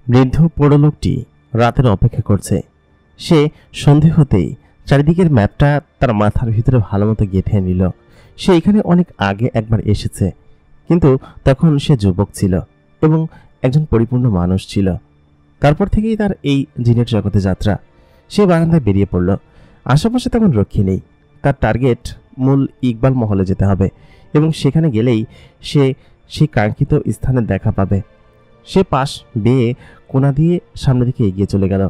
বৃদ্ধ পোড়ো লোকটি রাতের অপেক্ষা করছে। সে সন্ধে হতেই চারিদিকের ম্যাপটা তার মাথার ভিতরে ভালোমতো গেঁথে নিল। সে এখানে অনেক আগে একবার এসেছে, কিন্তু তখন সে যুবক ছিল এবং একজন পরিপূর্ণ মানুষ ছিল। তারপর থেকেই তার এই জিনের জগতে যাত্রা। সে বারান্দায় বেরিয়ে পড়ল। আশেপাশে তেমন রক্ষী নেই। তার টার্গেট মূল ইকবাল মহলে যেতে হবে এবং সেখানে গেলেই সে সেই কাঙ্ক্ষিত স্থানের দেখা পাবে। সে পাশ বেয়ে কোণা দিয়ে সামনের দিকে এগিয়ে চলে গেল।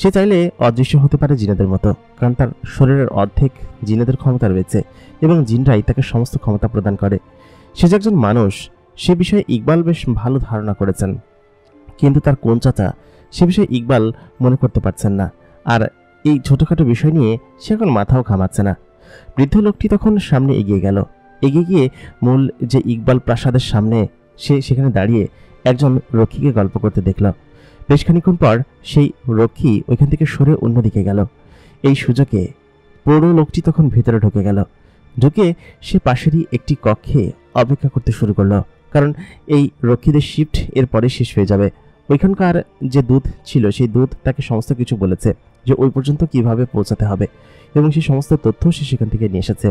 সে চাইলে অদৃশ্য হতে পারে জিনেদের মতো, কারণ তার শরীরের অর্ধেক জিনেদের ক্ষমতা রয়েছে এবং জিনরাই তাকে সমস্ত ক্ষমতা প্রদান করে। সে যে একজন মানুষ সে বিষয়ে ইকবাল বেশ ভালো ধারণা করেছেন, কিন্তু তার কোন চাচা সে বিষয়ে ইকবাল মনে করতে পারছেন না। আর এই ছোটোখাটো বিষয় নিয়ে সে এখন মাথাও ঘামাচ্ছে না। বৃদ্ধ লোকটি তখন সামনে এগিয়ে গেল। এগিয়ে গিয়ে মূল যে ইকবাল প্রাসাদের সামনে সে সেখানে দাঁড়িয়ে একজন রক্ষীকে গল্প করতে দেখল। বেশ খানিক্ষণ পর সেই রক্ষী ওইখান থেকে সরে অন্যদিকে গেল। এই সুযোগে পোড়ো লোকটি তখন ভেতরে ঢুকে গেল। ঢুকে সে পাশেরই একটি কক্ষে অপেক্ষা করতে শুরু করলো, কারণ এই রক্ষীদের শিফট এর পরে শেষ হয়ে যাবে। ওইখানকার যে দূত ছিল সেই দূত তাকে সমস্ত কিছু বলেছে যে ওই পর্যন্ত কিভাবে পৌঁছাতে হবে এবং সেই সমস্ত তথ্য সে সেখান থেকে নিয়ে এসেছে।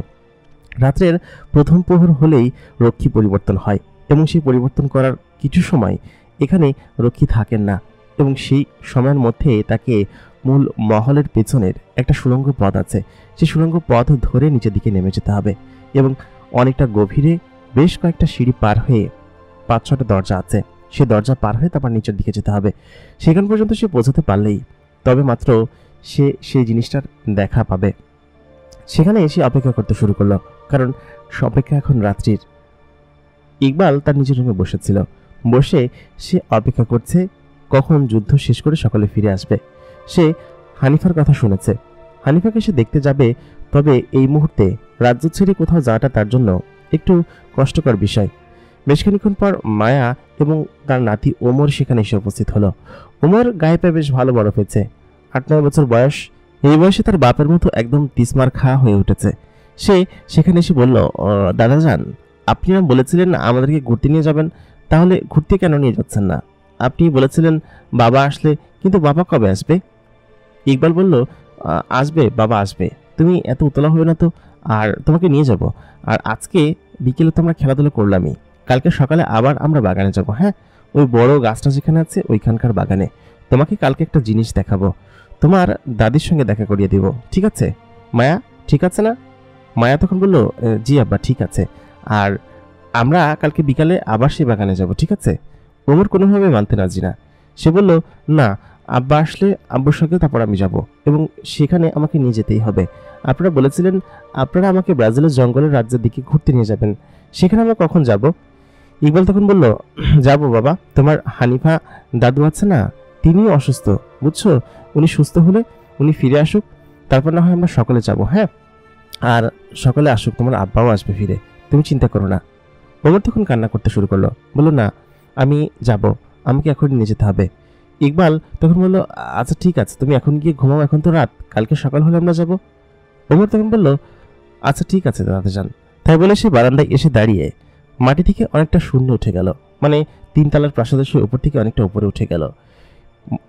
রাত্রের প্রথম প্রহর হলেই রক্ষী পরিবর্তন হয় এবং সেই পরিবর্তন করার কিছু সময় এখানে রক্ষী থাকেন না এবং সেই সময়ের মধ্যে তাকে মূল মহলের পেছনের একটা সুড়ঙ্গ পথ আছে, সেই সুড়ঙ্গ পথ ধরে নিচের দিকে নেমে যেতে হবে এবং অনেকটা গভীরে বেশ কয়েকটা সিঁড়ি পার হয়ে 5-6টা দরজা আছে। সে দরজা পার হয়ে তারপর নিচের দিকে যেতে হবে। সেখান পর্যন্ত সে পৌঁছাতে পারলেই তবে মাত্র সে সেই জিনিসটার দেখা পাবে। সেখানে এসে অপেক্ষা করতে শুরু করলো, কারণ অপেক্ষা এখন রাত্রির। ইকবাল তার নিজের রুমে বসেছিল। বসে সে অপেক্ষা করছে কখন যুদ্ধ শেষ করে সকলে ফিরে আসবে। সে হানিফার কথা শুনেছে, হানিফাকে সে দেখতে যাবে, তবে এই মুহূর্তে রাজ্য ছেড়ে কোথাও যাওয়াটা তার জন্য একটু কষ্টকর বিষয়। বেশ খানিক্ষণ পর মায়া এবং তার নাতি ওমর সেখানে এসে উপস্থিত হলো। ওমর গায়ে পায়ে বেশ ভালো বড় হয়েছে, 8-9 বছর বয়স। এই বয়সে তার বাপের মতো একদম তিসমার খাওয়া হয়ে উঠেছে। সে সেখানে এসে বলল, দাদাজান, আপনি না বলেছিলেন আমাদেরকে ঘুরতে নিয়ে যাবেন, তাহলে ঘুরতে কেন নিয়ে যাচ্ছেন না? আপনি বলেছিলেন বাবা আসলে, কিন্তু বাবা কবে আসবে? ইকবাল বলল, আসবে, বাবা আসবে, তুমি এত উতলা হয়ে না তো, আর তোমাকে নিয়ে যাব। আর আজকে বিকেলে তো আমরা খেলাধুলা করলামই, কালকে সকালে আবার আমরা বাগানে যাব। হ্যাঁ, ওই বড় গাছটা যেখানে আছে ওইখানকার বাগানে। তোমাকে কালকে একটা জিনিস দেখাবো, তোমার দাদির সঙ্গে দেখা করিয়ে দিব, ঠিক আছে? মায়া, ঠিক আছে না? মায়া তখন বলল, জি আব্বা, ঠিক আছে। আর আমরা কালকে বিকালে আবার সেই বাগানে যাব, ঠিক আছে? ওমর কোনোভাবে মানতে রাজি না। সে বলল, না, আব্বা আসলে আব্বুর সঙ্গে তারপর আমি যাব এবং সেখানে আমাকে নিয়ে যেতেই হবে। আপনারা বলেছিলেন আপনারা আমাকে ব্রাজিলের জঙ্গলের রাজ্যের দিকে ঘুরতে নিয়ে যাবেন, সেখানে আমরা কখন যাব? ইকবাল তখন বলল, যাব বাবা, তোমার হানিফা দাদু আছে না, তিনিও অসুস্থ, বুঝছো? উনি সুস্থ হলে উনি ফিরে আসুক, তারপর না হয় আমরা সকলে যাব। হ্যাঁ, আর সকলে আসুক, তোমার আব্বাও আসবে ফিরে, তুমি চিন্তা করো না। ওমর তখন কান্না করতে শুরু করলো, বললো, না, আমি যাব, আমাকে এখন নিয়ে যেতে হবে। ইকবাল তখন বলল, আচ্ছা ঠিক আছে, তুমি এখন গিয়ে ঘুমাও, এখন তো রাত, কালকে সকাল হলে আমরা যাব। ওমর তখন বলল, আচ্ছা ঠিক আছে দাদা যান। তাই বলে সে বারান্দায় এসে দাঁড়িয়ে মাটি থেকে অনেকটা শূন্য উঠে গেল, মানে 3 তলার প্রাসাদের সে উপর থেকে অনেকটা উপরে উঠে গেল।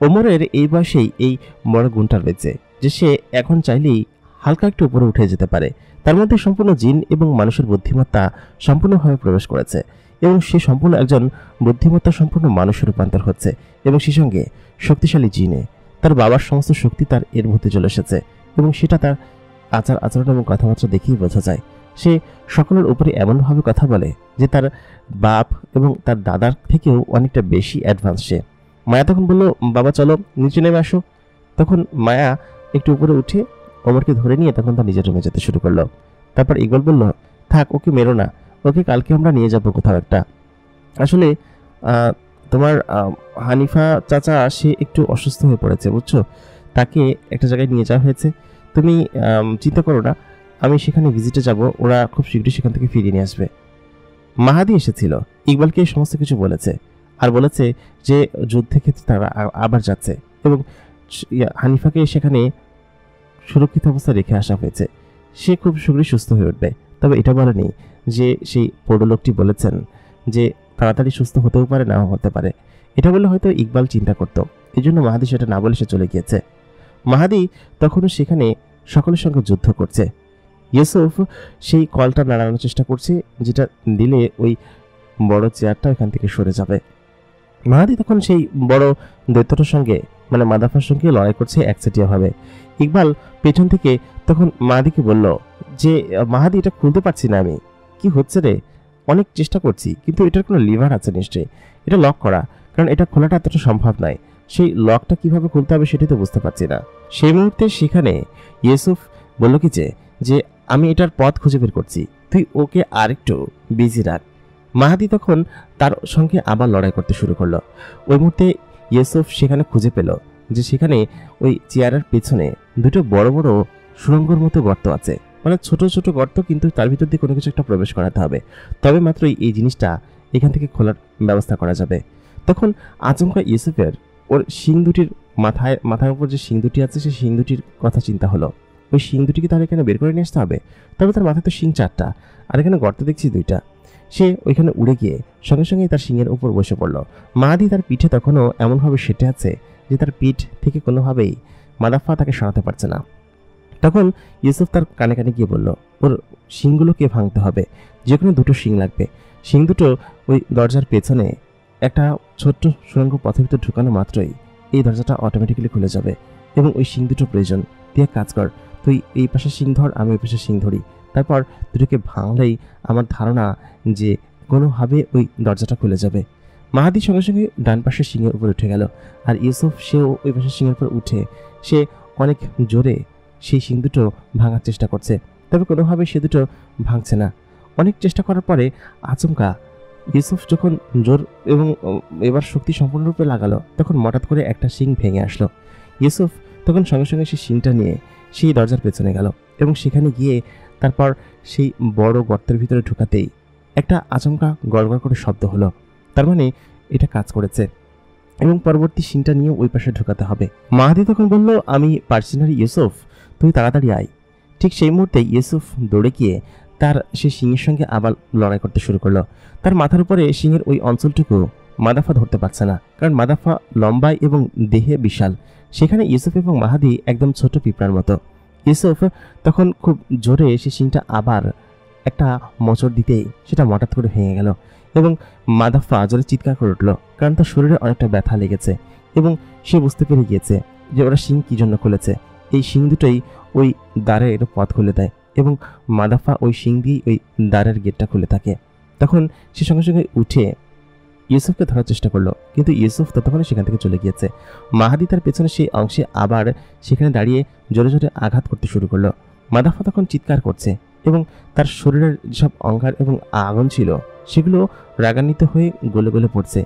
ওমরের এই বয়সেই এই বড় গুণটা রয়েছে যে সে এখন চাইলেই হালকা একটু উপরে উঠে যেতে পারে। তার মধ্যে সম্পূর্ণ জিন এবং মানুষের বুদ্ধিমত্তা সম্পূর্ণভাবে প্রবেশ করেছে এবং সে সম্পূর্ণ একজন বুদ্ধিমত্তা সম্পূর্ণ মানুষের রূপান্তর হচ্ছে এবং সেই সঙ্গে শক্তিশালী জিনে। তার বাবার সমস্ত শক্তি তার এর মধ্যে চলে এসেছে এবং সেটা তার আচার আচরণ এবং কথাবার্তা দেখেই বোঝা যায়। সে সকলের উপরে এমনভাবে কথা বলে যে তার বাপ এবং তার দাদার থেকেও অনেকটা বেশি অ্যাডভান্স সে। মায়া তখন বলল, বাবা চলো নিচে নেমে আসো। তখন মায়া একটু উপরে উঠে ওমরকে ধরে নিয়ে তখন তার নিজের রুমে যেতে শুরু করলো। তারপর ইকবাল বলল, থাক, ওকে মেরো না, ওকে কালকে আমরা নিয়ে যাব কোথাও একটা। আসলে তোমার হানিফা চাচা সে একটু অসুস্থ হয়ে পড়েছে, বুঝছো? তাকে একটা জায়গায় নিয়ে যাওয়া হয়েছে, তুমি চিন্তা করো না, আমি সেখানে ভিজিটে যাব, ওরা খুব শীঘ্রই সেখান থেকে ফিরিয়ে নিয়ে আসবে। মাহাদি এসেছিল, ইকবালকে এই সমস্ত কিছু বলেছে আর বলেছে যে যুদ্ধের ক্ষেত্রে তারা আবার যাচ্ছে এবং হানিফাকে সেখানে সুরক্ষিত অবস্থায় রেখে আসা হয়েছে, সে খুব শীঘ্রই সুস্থ হয়ে উঠবে। তবে এটা বলেনি যে সেই পোড়ো লোকটি বলেছেন যে তাড়াতাড়ি সুস্থ হতেও পারে, নাও হতে পারে। এটা বললে হয়তো ইকবাল চিন্তা করতো, এই জন্য মাহাদি সেটা না বলে সে চলে গিয়েছে। মাহাদি তখনও সেখানে সকলের সঙ্গে যুদ্ধ করছে। ইউসুফ সেই কলটা নাড়ানোর চেষ্টা করছে, যেটা দিলে ওই বড় চেয়ারটা এখান থেকে সরে যাবে। মাহাদি তখন সেই বড় দৈত্যটার সঙ্গে মানে মাদাফার সঙ্গে লড়াই করছে একচেটিয়াভাবে। ইকবাল পেছন থেকে তখন মাহাদিকে বলল যে, মাহাদি এটা খুলতে পারছি না, আমি কি হচ্ছে রে, অনেক চেষ্টা করছি কিন্তু এটার কোনো লিভার আছে নিশ্চয়ই, এটা লক করা, কারণ এটা খোলাটা এতটা সম্ভব নয়, সেই লকটা কিভাবে খুলতে হবে সেটাই তো বুঝতে পারছি না। সেই মুহূর্তে সেখানে ইউসুফ বলল কি যে আমি এটার পথ খুঁজে বের করছি, তুই ওকে আরেকটু বিজি রাখ। মাহাদি তখন তার সঙ্গে আবার লড়াই করতে শুরু করলো। ওই মুহূর্তে ইউসুফ সেখানে খুঁজে পেল যে সেখানে ওই চেয়ারের পেছনে দুটো বড় বড় সুড়ঙ্গর মতো গর্ত আছে, মানে ছোট ছোট গর্ত, কিন্তু তার ভিতর দিয়ে কোনো কিছু একটা প্রবেশ করাতে হবে, তবে মাত্রই এই জিনিসটা এখান থেকে খোলার ব্যবস্থা করা যাবে। তখন আচমকা ইউসুফের ওর শিং দুটির মাথার উপর যে শিং দুটি আছে সেই শিং দুটির কথা চিন্তা হলো। ওই শিং দুটিকে তাহলে এখানে বের করে নিয়ে আসতে হবে, তবে তার মাথায় তো শিং 4টা, আর এখানে গর্ত দেখছি 2টা। সে ওইখানে উড়ে গিয়ে সঙ্গে সঙ্গেই তার শিংয়ের উপর বসে পড়ল। মাহাদি তার পিঠে তখনও এমনভাবে সেটে আছে যে তার পিঠ থেকে কোনোভাবেই মাদাফা তাকে সরাতে পারছে না। তখন ইউসুফ তার কানে কানে গিয়ে বলল, ওর শিংগুলোকে ভাঙতে হবে, যে কোনো 2টো শিং লাগবে। শিং দুটো ওই দরজার পেছনে একটা ছোট্ট সুড়ঙ্গ পথের ভিতর ঢুকানো মাত্রই এই দরজাটা অটোমেটিক্যালি খুলে যাবে, এবং ওই শিং দুটো প্রয়োজন। তুই এক কাজ কর, তুই এই পাশে শিং ধর, আমি ওই পাশে শিং ধরি, তারপর দুটোকে ভাঙলেই আমার ধারণা যে কোনোভাবে ওই দরজাটা খুলে যাবে। মাহাদি সঙ্গে সঙ্গে ডান পাশের শিংয়ের উপর উঠে গেল, আর ইউসুফ সেও ওই পাশের শিংয়ের উপর উঠে সে অনেক জোরে সেই শিং দুটো ভাঙার চেষ্টা করছে, তবে কোনোভাবে সে দুটো ভাঙছে না। অনেক চেষ্টা করার পরে আচমকা ইউসুফ যখন জোর এবং এবার শক্তি সম্পূর্ণরূপে লাগালো, তখন হঠাৎ করে একটা শিং ভেঙে আসলো। ইউসুফ তখন সঙ্গে সঙ্গে সেই শিংটা নিয়ে সেই দরজার পেছনে গেল, এবং সেখানে গিয়ে তারপর সেই বড় গর্তের ভিতরে ঢুকাতেই একটা আচমকা গড়গড় করে শব্দ হলো, তার মানে এটা কাজ করেছে, এবং পরবর্তী শিংটা নিয়ে ওই পাশে ঢুকাতে হবে। মাহাদি তখন বলল, আমি পারছি না রে ইউসুফ, তুই তাড়াতাড়ি আয়। ঠিক সেই মুহূর্তে ইউসুফ দৌড়ে গিয়ে তার সেই শিংয়ের সঙ্গে আবার লড়াই করতে শুরু করলো। তার মাথার উপরে শিংয়ের ওই অঞ্চলটুকু মাদাফা ধরতে পারছে না, কারণ মাদাফা লম্বায় এবং দেহে বিশাল, সেখানে ইউসুফ এবং মাহাদি একদম ছোট পিঁপড়ার মতো। ইউসুফ তখন খুব জোরে সেই শিংটা আবার একটা মোচড় দিতেই সেটা হঠাৎ করে ভেঙে গেল, এবং মাদাফা জোরে চিৎকার করে উঠল, কারণ তার শরীরে অনেকটা ব্যথা লেগেছে, এবং সে বুঝতে পেরে গিয়েছে যে ওরা শিং কী জন্য খুলেছে। এই শিং দুটোই ওই দ্বারের পথ খুলে দেয়, এবং মাদাফা ওই শিং দিয়েই ওই দ্বারের গেটটা খুলে থাকে। তখন সে সঙ্গে সঙ্গে উঠে ইউসুফকে ধরার চেষ্টা করলো, কিন্তু ইউসুফ ততক্ষণে সেখান থেকে চলে গিয়েছে। মাহাদি তার পেছনে সেই অংশে আবার সেখানে দাঁড়িয়ে জোরে জোরে আঘাত করতে শুরু করলো। মাদাফা তখন চিৎকার করছে, এবং তার শরীরের যেসব অঙ্গার এবং আগুন ছিল সেগুলো রাগান্বিত হয়ে গলে গলে পড়ছে।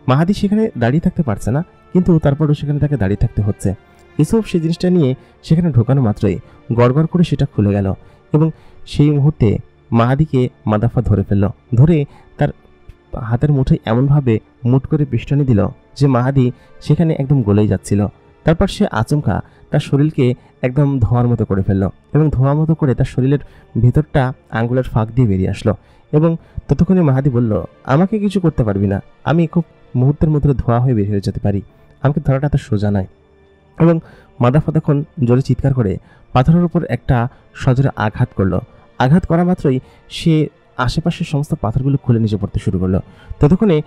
মাহাদি সেখানে দাঁড়িয়ে থাকতে পারছে না, কিন্তু তারপরও সেখানে তাকে দাঁড়িয়ে থাকতে হচ্ছে। ইউসুফ সেই জিনিসটা নিয়ে সেখানে ঢোকানো মাত্রই গড়গড় করে সেটা খুলে গেল, এবং সেই মুহূর্তে মাহাদিকে মাদাফা ধরে ফেলল। ধরে তার হাতের মুঠোয় এমনভাবে মুট করে পিষ্টনি দিল যে মাহাদি সেখানে একদম গলেই যাচ্ছিল। তারপর সে আচমকা তার শরীরকে একদম ধোঁয়ার মতো করে ফেলল, এবং ধোঁয়ার মতো করে তার শরীরের ভেতরটা আঙ্গুলের ফাঁক দিয়ে বেরিয়ে আসলো। এবং ততক্ষণে মাহাদি বলল, আমাকে কিছু করতে পারবি না, আমি খুব মুহূর্তের মধ্যে ধোঁয়া হয়ে বের হয়ে যেতে পারি, আমাকে ধরাটা এত সোজা নয়। এবং মাদাফা তখন জোরে চিৎকার করে পাথরের উপর একটা সজোরে আঘাত করলো। আঘাত করা মাত্রই সে আশেপাশের সমস্ত পাথরগুলো খুলে নিচে পড়তে শুরু করলো। ততক্ষণে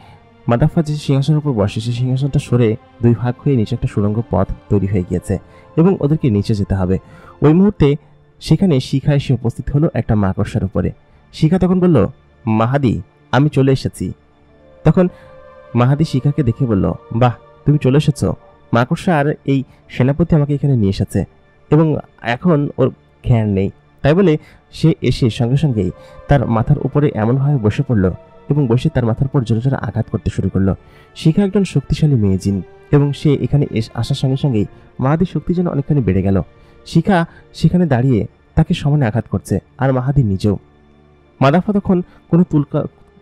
মাদাফা যে সিংহাসনের উপর বসে সেই সিংহাসনটা সরে 2 ভাগ হয়ে নিচে একটা সুড়ঙ্গ পথ তৈরি হয়ে গিয়েছে, এবং ওদেরকে নিচে যেতে হবে। ওই মুহূর্তে সেখানে শিখা এসে উপস্থিত হলো একটা মাকড়সার উপরে। শিখা তখন বলল, মাহাদি, আমি চলে এসেছি। তখন মাহাদি শিখাকে দেখে বলল, বাহ, তুমি চলে এসেছো। মাকড়সা আর এই সেনাপতি আমাকে এখানে নিয়ে এসেছে, এবং এখন ওর জ্ঞান নেই, তাই বলে সে এসে সঙ্গে সঙ্গেই তার মাথার উপরে এমনভাবে বসে পড়ল, এবং বসে তার মাথার উপর জোরে জোরে আঘাত করতে শুরু করলো। শিখা একজন শক্তিশালী মেয়ে জিন, এবং সে এখানে আসার সঙ্গে সঙ্গেই মাহাদির শক্তি যেন অনেকখানি বেড়ে গেল। শিখা সেখানে দাঁড়িয়ে তাকে সমানে আঘাত করছে, আর মাহাদি নিজেও। মাদাফা তখন কোনো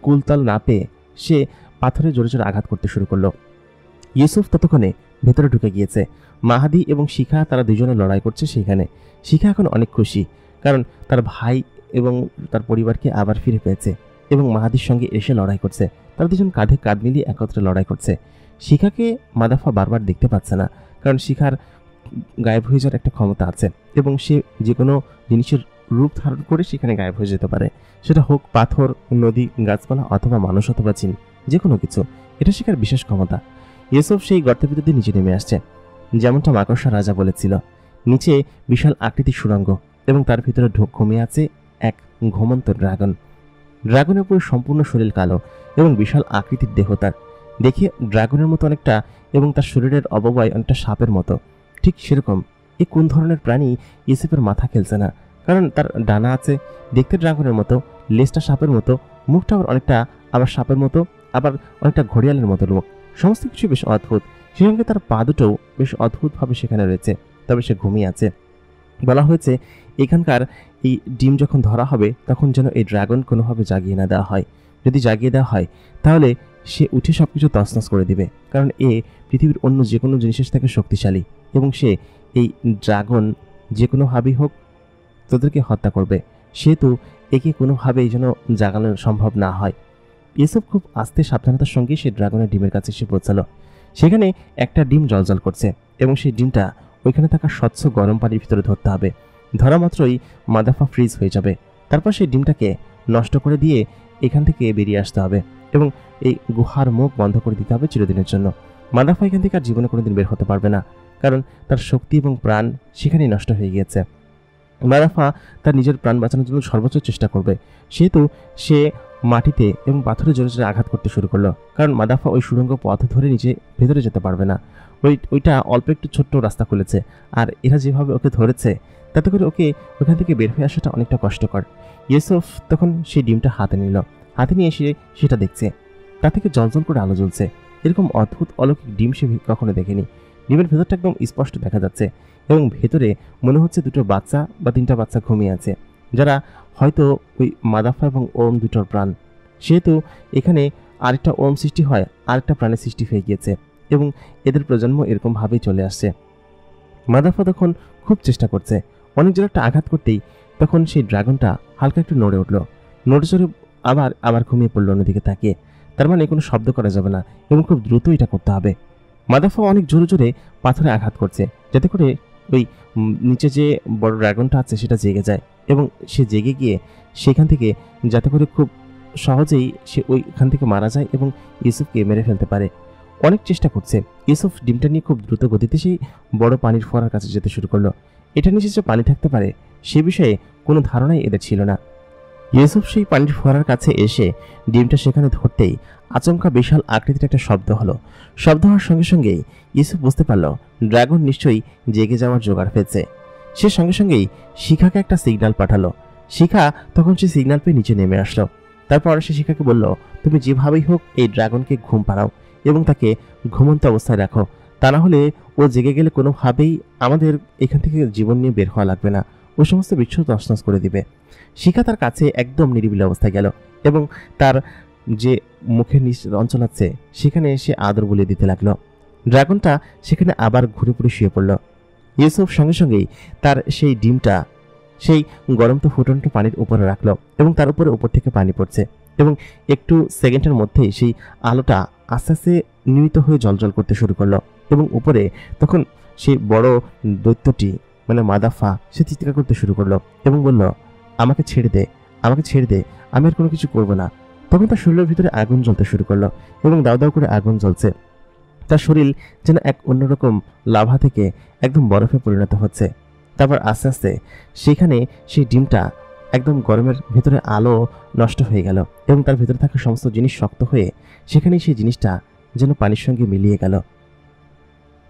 কুলতাল না পেয়ে সে পাথরে জোরে জোরে আঘাত করতে শুরু করলো। ইউসুফ ততক্ষণে ভেতরে ঢুকে গিয়েছে। মাহাদি এবং শিখা তারা দুজনে লড়াই করছে সেখানে। শিখা এখন অনেক খুশি, কারণ তার ভাই এবং তার পরিবারকে আবার ফিরে পেয়েছে, এবং মাহাদির সঙ্গে এসে লড়াই করছে। তারা দুজন কাঁধে কাঁধ মিলিয়ে একত্রে লড়াই করছে। শিখাকে মাদাফা বারবার দেখতে পাচ্ছে না, কারণ শিখার গায়েব হয়ে যাওয়ার একটা ক্ষমতা আছে এবং সে যে কোনো জিনিসের রূপ ধারণ করে সেখানে গায়েব হয়ে যেতে পারে, সেটা হোক পাথর, নদী, গাছপালা অথবা মানুষ অথবা জিন, যে কোনো কিছু। এটা শিখার বিশেষ ক্ষমতা। ইউসুফ সেই গর্তের ভিতর দিয়ে নিচে নেমে আসছে, যেমনটা মাকড়সা রাজা বলেছিল। নিচে বিশাল আকৃতির সুড়ঙ্গ এবং তার ভিতরে ঘুমিয়ে আছে এক ঘুমন্ত ড্রাগন। ড্রাগনের উপর সম্পূর্ণ শরীর কালো এবং বিশাল আকৃতির দেহ তার, দেখে ড্রাগনের মতো অনেকটা এবং তার শরীরের অবয়ব অনেকটা সাপের মতো। ঠিক সেরকম এই কোন ধরনের প্রাণী ইউসুফের মাথা খেলছে না, কারণ তার ডানা আছে, দেখতে ড্রাগনের মতো, লেজটা সাপের মতো, মুখটা অনেকটা আবার সাপের মতো, আবার অনেকটা ঘড়িয়ালের মতো মুখ। সমস্ত কিছু বেশ অদ্ভুত। সেই সঙ্গে তার পা দুটোও বেশ অদ্ভুতভাবে সেখানে রয়েছে। তবে সে ঘুমিয়ে আছে। বলা হয়েছে এখানকার এই ডিম যখন ধরা হবে তখন যেন এই ড্রাগন কোনোভাবে জাগিয়ে না দেওয়া হয়। যদি জাগিয়ে দেওয়া হয় তাহলে সে উঠে সব কিছু তছনছ করে দিবে, কারণ এ পৃথিবীর অন্য যে কোনো জিনিসের থেকে শক্তিশালী এবং সে এই ড্রাগন যে কোনোভাবেই হোক তাদেরকে হত্যা করবে। সেহেতু একে কোনোভাবেই যেন জাগানো সম্ভব না হয়। ইউসুফ খুব আস্তে সাবধানতার সঙ্গে সেই ড্রাগনের ডিমের কাছে এসে পৌঁছালো। সেখানে একটা ডিম জলজল করছে এবং সেই ডিমটা ওইখানে থাকা স্বচ্ছ গরম পানির ভিতরে ধরতে হবে। ধরা মাত্রই মাদাফা ফ্রিজ হয়ে যাবে। তারপর সেই ডিমটাকে নষ্ট করে দিয়ে এখান থেকে বেরিয়ে আসতে হবে এবং এই গুহার মুখ বন্ধ করে দিতে হবে চিরদিনের জন্য। মাদাফা এখান থেকে আর জীবনে কোনোদিন বের হতে পারবে না, কারণ তার শক্তি এবং প্রাণ সেখানেই নষ্ট হয়ে গিয়েছে। মাদাফা তার নিজের প্রাণ বাঁচানোর জন্য সর্বোচ্চ চেষ্টা করবে। সেহেতু সে মাটিতে এবং পাথরে জোরে জোরে আঘাত করতে শুরু করলো, কারণ মাদাফা ওই সুড়ঙ্গ পথ ধরে নিচে ভেতরে যেতে পারবে না। ওইটা অল্প একটু ছোট্ট রাস্তা খুলেছে, আর এরা যেভাবে ওকে ধরেছে তাতে করে ওকে ওখান থেকে বের হয়ে আসাটা অনেকটা কষ্টকর। ইউসুফ তখন সেই ডিমটা হাতে নিল, হাতে নিয়ে এসে সেটা দেখছে, তা থেকে জলজল করে আলো জ্বলছে। এরকম অদ্ভুত অলৌকিক ডিম সে কখনো দেখেনি। ডিমের ভেতরটা একদম স্পষ্ট দেখা যাচ্ছে এবং ভেতরে মনে হচ্ছে দুটো বাচ্চা বা তিনটা বাচ্চা ঘুমিয়ে আছে, যারা হয়তো ওই মাদাফা এবং ওম দুটোর প্রাণ। সেহেতু এখানে আরেকটা ওম সৃষ্টি হয়, আরেকটা প্রাণের সৃষ্টি হয়ে গিয়েছে এবং এদের প্রজন্ম এরকমভাবেই চলে আসছে। মাদাফা তখন খুব চেষ্টা করছে, অনেক জোরে একটা আঘাত করতেই তখন সেই ড্রাগনটা হালকা একটু নড়ে উঠল, নড়ে চড়ে আবার আবার ঘুমিয়ে পড়লো অন্যদিকে তাকিয়ে। তার মানে কোনো শব্দ করা যাবে না এবং খুব দ্রুত এটা করতে হবে। মাদাফা অনেক জোরে জোরে পাথরে আঘাত করছে, যাতে করে ওই নিচে যে বড় ড্রাগনটা আছে সেটা জেগে যায় এবং সে জেগে গিয়ে সেখান থেকে যাতে করে খুব সহজেই সে ওইখান থেকে মারা যায় এবং ইউসুফকে মেরে ফেলতে পারে। অনেক চেষ্টা করছে। ইউসুফ ডিমটা নিয়ে খুব দ্রুত গতিতে সেই বড় পানির ফোয়ারার কাছে যেতে শুরু করলো। এটা নিচে যে পানি থাকতে পারে সে বিষয়ে কোনো ধারণাই এদের ছিল না। ইউসুফ সেই পানির ফোয়ারার কাছে এসে ডিমটা সেখানে ধরতেই আচমকা বিশাল আকৃতির একটা শব্দ হলো। শব্দ হওয়ার সঙ্গে সঙ্গেই ইউসুফ বুঝতে পারল ড্রাগন নিশ্চয়ই জেগে যাওয়ার জোগাড় ফেলছে। সে সঙ্গে সঙ্গেই শিখাকে একটা সিগন্যাল পাঠালো। শিখা তখন সে সিগন্যাল পেয়ে নিচে নেমে আসলো। তারপর সে শিখাকে বলল, তুমি যেভাবেই হোক এই ড্রাগনকে ঘুম পাড়াও এবং তাকে ঘুমন্ত অবস্থায় রাখো, তা না হলে ও জেগে গেলে কোনোভাবেই আমাদের এখান থেকে জীবন নিয়ে বের হওয়া লাগবে না, ওই সমস্ত বিচ্ছু তছনছ করে দিবে। শিখা তার কাছে একদম নিরিবিলি অবস্থায় গেল এবং তার যে মুখের নিচ অঞ্চল আছে সেখানে এসে আদর বলিয়ে দিতে লাগলো। ড্রাগনটা সেখানে আবার ঘুরে পুরে শুয়ে পড়ল। ইউসুফ সঙ্গে সঙ্গেই তার সেই ডিমটা সেই গরম তো ফুটন্ত পানির উপরে রাখলো এবং তার উপরে উপর থেকে পানি পড়ছে এবং একটু সেকেন্ডের মধ্যেই সেই আলোটা আস্তে আস্তে নিয়মিত হয়ে জলজল করতে শুরু করলো এবং উপরে তখন সেই বড় দৈত্যটি মানে মাদাফা সে চিৎকার করতে শুরু করলো এবং বলল, আমাকে ছেড়ে দে, আমাকে ছেড়ে দে, আমি আর কোনো কিছু করবো না। তখন তার শরীরের ভিতরে আগুন জ্বলতে শুরু করলো এবং দাউ দাউ করে আগুন জ্বলছে। তার শরীর যেন এক অন্যরকম লাভা থেকে একদম বরফে পরিণত হচ্ছে। তারপর আস্তে আস্তে সেখানে সেই ডিমটা একদম গরমের ভেতরে আলো নষ্ট হয়ে গেল এবং তার ভেতরে থাকা সমস্ত জিনিস শক্ত হয়ে সেখানেই সেই জিনিসটা যেন পানির সঙ্গে মিলিয়ে গেল।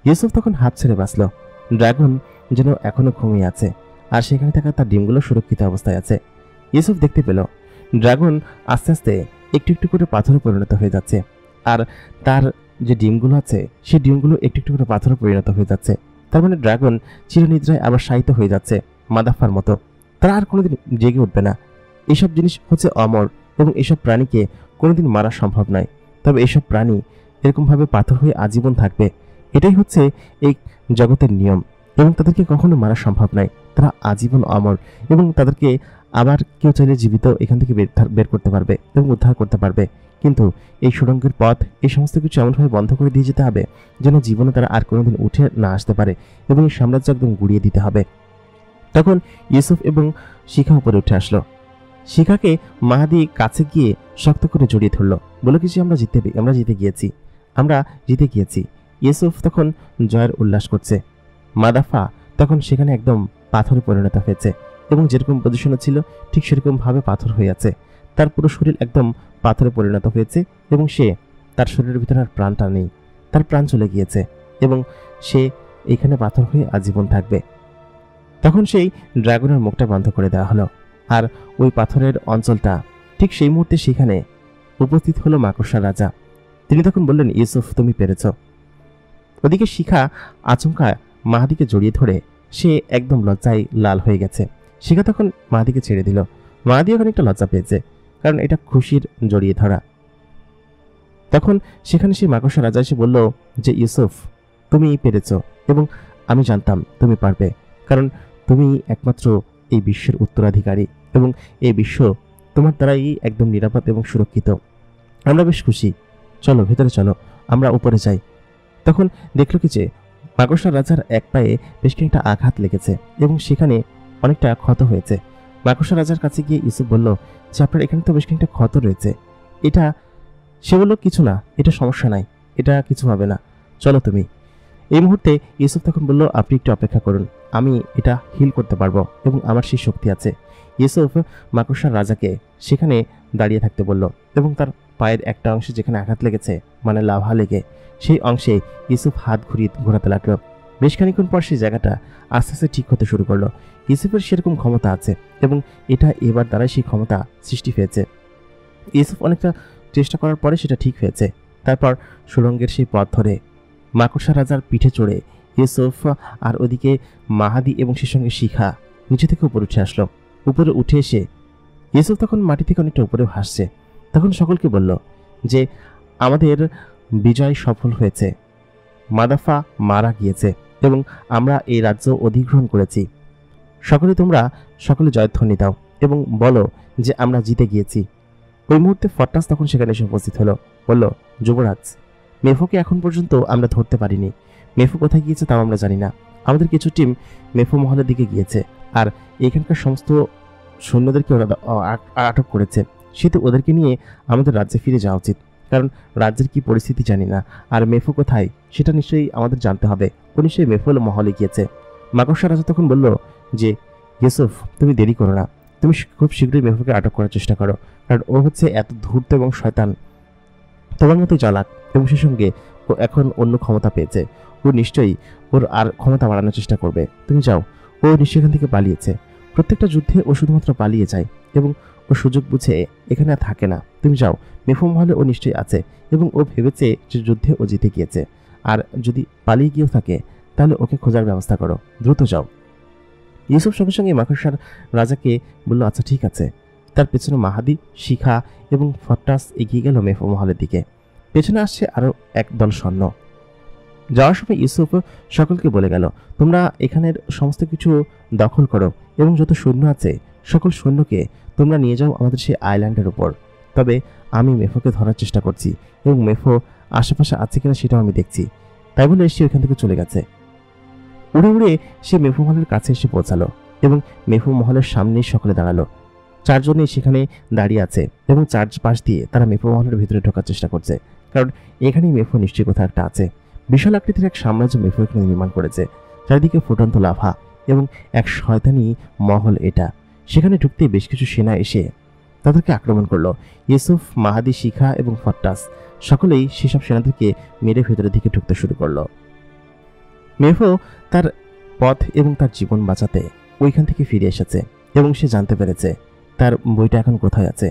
ইউসুফ তখন হাত ছেড়ে বাঁচল। ড্রাগন যেন এখনো ঘুমিয়ে আছে আর সেখানে থাকা তার ডিমগুলো সুরক্ষিত অবস্থায় আছে। ইউসুফ দেখতে পেল ড্রাগন আস্তে আস্তে একটু একটু করে পাথরে পরিণত হয়ে যাচ্ছে আর তার যে ডিমগুলো আছে সেই ডিমগুলো একটু একটু করে পাথরে পরিণত হয়ে যাচ্ছে। তার মানে ড্রাগন চিরনিদ্রায় আবার শায়িত হয়ে যাচ্ছে মাদাফার মতো। তারা আর কোনোদিন জেগে উঠবে না। এইসব জিনিস হচ্ছে অমর এবং এইসব প্রাণীকে কোনোদিন মারা সম্ভব নয়। তবে এইসব প্রাণী এরকমভাবে পাথর হয়ে আজীবন থাকবে, এটাই হচ্ছে এই জগতের নিয়ম এবং তাদেরকে কখনো মারা সম্ভব নয়। তারা আজীবন অমর এবং তাদেরকে আবার কেউ চাইলে জীবিত এখান থেকে বের করতে পারবে এবং উদ্ধার করতে পারবে, কিন্তু এই সুড়ঙ্গের পথ এই সমস্ত কিছু এমনভাবে বন্ধ করে দিয়ে যেতে হবে যেন জীবনে তারা আর কোনোদিন উঠে না আসতে পারে এবং এই সাম্রাজ্য একদম গুড়িয়ে দিতে হবে। তখন ইউসুফ এবং শিখা উপরে উঠে আসলো। শিখাকে মাহাদি কাছে গিয়ে শক্ত করে জড়িয়ে ধরলো, বলে কি যে আমরা জিতে গিয়েছি। ইউসুফ তখন জয়ের উল্লাস করছে। মাদাফা তখন সেখানে একদম পাথরে পরিণত হয়েছে এবং যেরকম পজিশনে ছিল ঠিক সেরকম ভাবে পাথর হয়ে আছে। তার পুরো শরীর একদম পাথরে পরিণত হয়েছে এবং তার শরীরের ভিতরে আর প্রাণটা নেই, তার প্রাণ চলে গিয়েছে এবং সে এখানে পাথর হয়ে আজীবন থাকবে। তখন সেই ড্রাগনের মুখটা বন্ধ করে দেওয়া হলো আর ওই পাথরের অঞ্চলটা ঠিক সেই মুহূর্তে সেখানে উপস্থিত হলো মাকড়সার রাজা। তিনি তখন বললেন, ইউসুফ তুমি পেরেছ। ওদিকে শিখা আচমকা মাহাদিকে জড়িয়ে ধরে সে একদম লজ্জায় লাল হয়ে গেছে। শিখা তখন মাহাদিকে ছেড়ে দিল। মাহাদি এখন একটা লজ্জা পেয়েছে, কারণ এটা খুশির জড়িয়ে ধরা। তখন সেখানে সেই মাকড়সা রাজা এসে বলল যে ইউসুফ তুমি পেরেছ এবং আমি জানতাম তুমি পারবে, কারণ তুমি একমাত্র এই বিশ্বের উত্তরাধিকারী এবং এই বিশ্ব তোমার দ্বারাই একদম নিরাপদ এবং সুরক্ষিত। আমরা বেশ খুশি, চলো ভেতরে চলো, আমরা উপরে যাই। তখন দেখল কি যে মাকড়সা রাজার এক পায়ে বেশ খানিকটা আঘাত লেগেছে এবং সেখানে অনেকটা ক্ষত হয়েছে। মাকড়সা রাজার কাছে গিয়ে ইউসুফ বলল যে আপনার এখানে তো বেশ খানিকটা ক্ষত রয়েছে, সে বলল কিছু না, এটা সমস্যা নাই, এটা কিছু হবে না, চলো তুমি। এই মুহূর্তে ইউসুফ তখন বলল আপনি একটু অপেক্ষা করুন, আমি এটা হিল করতে পারবো এবং আমার সেই শক্তি আছে। ইউসুফ মাকড়সার রাজাকে সেখানে দাঁড়িয়ে থাকতে বলল এবং তার পায়ের একটা অংশে যেখানে আঘাত লেগেছে মানে লাভা লেগে সেই অংশে ইউসুফ হাত ঘোরাতে লাগলো। বেশ খানিক্ষণ পর সেই জায়গাটা আস্তে আস্তে ঠিক হতে শুরু করলো। ইউসুফের সেরকম ক্ষমতা আছে এবং এটা এবার দ্বারাই সেই ক্ষমতা সৃষ্টি হয়েছে। ইউসুফ অনেকটা চেষ্টা করার পরে সেটা ঠিক হয়েছে। তারপর সুড়ঙ্গের সেই পথ ধরে মাকড়সা রাজার পিঠে চড়ে ইউসুফ আর ওদিকে মাহাদি এবং সে সঙ্গে শিখা নিচে থেকে উপরে উঠে আসলো। উপরে উঠে এসে ইউসুফ তখন মাটি থেকে অনেকটা উপরে ভাসছে। তখন সকলকে বলল যে আমাদের বিজয় সফল হয়েছে, মাদাফা মারা গিয়েছে এবং আমরা এই রাজ্য অধিগ্রহণ করেছি। তোমরা সকলে জয়ধ্বনি দাও এবং বলো যে আমরা জিতে গিয়েছি। ওই মুহূর্তে ফট্টাস তখন সেখানে এসে উপস্থিত হলো, বলল যুবরাজ, মেফোকে এখন পর্যন্ত আমরা ধরতে পারিনি। মেফো কোথায় গিয়েছে তাও আমরা জানি না। আমাদের কিছু টিম মেফো মহলের দিকে গিয়েছে আর এখানকার সমস্ত সৈন্যদেরকে ওরা আটক করেছে। সেহেতু ওদেরকে নিয়ে আমাদের রাজ্যে ফিরে যাওয়া উচিত, কারণ রাজ্যের কি পরিস্থিতি জানি না। আর মেফো কোথায় সেটা নিশ্চয়ই আমাদের জানতে হবে। ও নিশ্চয়ই মেফো মহলে গিয়েছে। মাকড়সা রাজা তখন বলল যে ইউসুফ তুমি দেরি করো না, তুমি খুব শীঘ্রই মেফোকে আটক করার চেষ্টা করো, কারণ ও হচ্ছে এত ধূর্ত এবং শয়তান, তোমার মতোই চালাক এবং সে সঙ্গে ও এখন অন্য ক্ষমতা পেয়েছে। ও নিশ্চয়ই ওর আর ক্ষমতা বাড়ানোর চেষ্টা করবে। তুমি যাও, ও নিশ্চয়ই এখান থেকে পালিয়েছে। প্রত্যেকটা যুদ্ধে ও শুধুমাত্র পালিয়ে যায় এবং ও সুযোগ বুঝে এখানে আর থাকে না। তুমি যাও, মেফো মহলে ও নিশ্চয়ই আছে এবং ও ভেবেছে যে যুদ্ধে ও জিতে গিয়েছে। আর যদি পালিয়ে গিয়েও থাকে তাহলে ওকে খোঁজার ব্যবস্থা করো, দ্রুত যাও। ইউসুফ সঙ্গে সঙ্গে মাকড়সার রাজাকে বলল আচ্ছা ঠিক আছে। তার পেছনে মাহাদি, শিখা এবং ফট্টাস এগিয়ে গেল মেফো মহলের দিকে। পেছনে আসছে আরো এক দল সৈন্য। যাওয়ার সময় ইউসুফ সকলকে বলে গেল তোমরা এখানের সমস্ত কিছু দখল করো এবং যত সৈন্য আছে সকল সৈন্যকে তোমরা নিয়ে যাও আমাদের সেই আইল্যান্ডের উপর। তবে আমি মেফোকে ধরার চেষ্টা করছি এবং মেফো আশেপাশে আছে কিনা সেটাও আমি দেখছি। তাই বলে সে ওইখান থেকে চলে গেছে। উড়ে উড়ে সে মেফো মহলের কাছে এসে পৌঁছালো এবং মেফো মহলের সামনেই সকলে দাঁড়ালো। চারজনেই সেখানে দাঁড়িয়ে আছে এবং চারপাশ দিয়ে তারা মেফো মহলের ভিতরে ঢোকার চেষ্টা করছে, কারণ এখানেই মেফো নিশ্চয়ই কোথাও একটা আছে। বিশাল আকৃতির এক সাম্রাজ্য মেফো এখানে নির্মাণ করেছে, চারিদিকে ফুটন্ত লাভা এবং এক শয়তানি মহল এটা। সেখানে ঢুকতেই বেশ কিছু সেনা এসে তাদেরকে আক্রমণ করলো। ইউসুফ, মাহাদি, শিখা এবং ফট্টাস সকলেই সেসব সেনাদেরকে মেরে ভেতরের দিকে ঢুকতে শুরু করলো। মেফো তার পথ এবং তার জীবন বাঁচাতে ওইখান থেকে ফিরে এসেছে এবং সে জানতে পেরেছে তার বইটা এখন কোথায় আছে।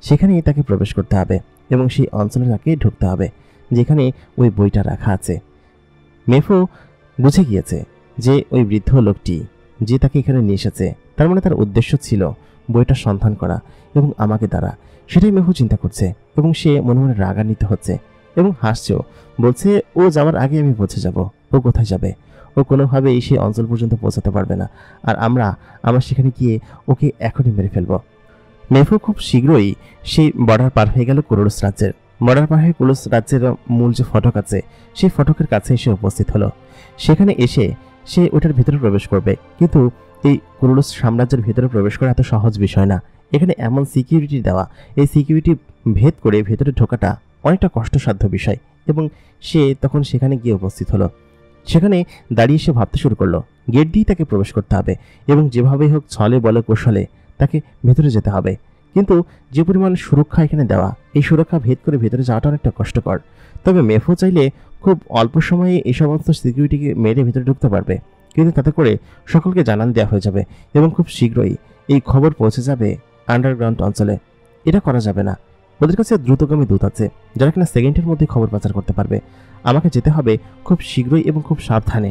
সেখানেই তাকে প্রবেশ করতে হবে এবং সেই অঞ্চলে তাকে ঢুকতে হবে যেখানে ওই বইটা রাখা আছে। মেফো বুঝে গিয়েছে যে ওই বৃদ্ধ লোকটি যে তাকে এখানে নিয়ে এসেছে তার মানে তার উদ্দেশ্য ছিল বইটার সন্ধান করা এবং আমাকে দ্বারা। সেটাই মেফো চিন্তা করছে এবং সে মনে মনে রাগান্বিত হচ্ছে এবং হাসছেও। বলছে ও যাওয়ার আগে আমি পৌঁছে যাব। ও কোথায় যাবে? ও কোনোভাবেই সেই অঞ্চল পর্যন্ত পৌঁছাতে পারবে না, আর আমরা সেখানে গিয়ে ওকে এখনই মেরে ফেলবো। মেফো খুব শীঘ্রই সেই বর্ডার পার হয়ে গেল কুরুলুস রাজ্যের। বর্ডার পার হয়ে কুরুলুস রাজ্যের মূল যে ফটক আছে সেই ফটকের কাছে এসে উপস্থিত হলো। সেখানে এসে সে ওটার ভিতরে প্রবেশ করবে, কিন্তু এই কুরুলুস সাম্রাজ্যের ভিতরে প্রবেশ করা এত সহজ বিষয় না। এখানে এমন সিকিউরিটি দেওয়া, এই সিকিউরিটি ভেদ করে ভেতরে ঢোকাটা অনেকটা কষ্টসাধ্য বিষয়। এবং সে তখন সেখানে গিয়ে উপস্থিত হলো। সেখানে দাঁড়িয়ে সে ভাবতে শুরু করলো গেট দিয়েই তাকে প্রবেশ করতে হবে এবং যেভাবেই হোক ছলে বলে কৌশলে তাকে ভেতরে যেতে হবে। কিন্তু যে পরিমাণ সুরক্ষা এখানে দেওয়া, এই সুরক্ষা ভেদ করে ভেতরে যাওয়াটা অনেকটা কষ্টকর। তবে মেফো চাইলে খুব অল্প সময়ে এই সমস্ত সিকিউরিটিকে মেরে ভেতরে ঢুকতে পারবে, কিন্তু তাতে করে সকলকে জানান দেওয়া হয়ে যাবে এবং খুব শীঘ্রই এই খবর পৌঁছে যাবে আন্ডারগ্রাউন্ড অঞ্চলে। এটা করা যাবে না। ওদের কাছে দ্রুতগামী দূত আছে যারা কিনা সেকেন্ডের মধ্যে খবর পাচার করতে পারবে। আমাকে যেতে হবে খুব শীঘ্রই এবং খুব সাবধানে,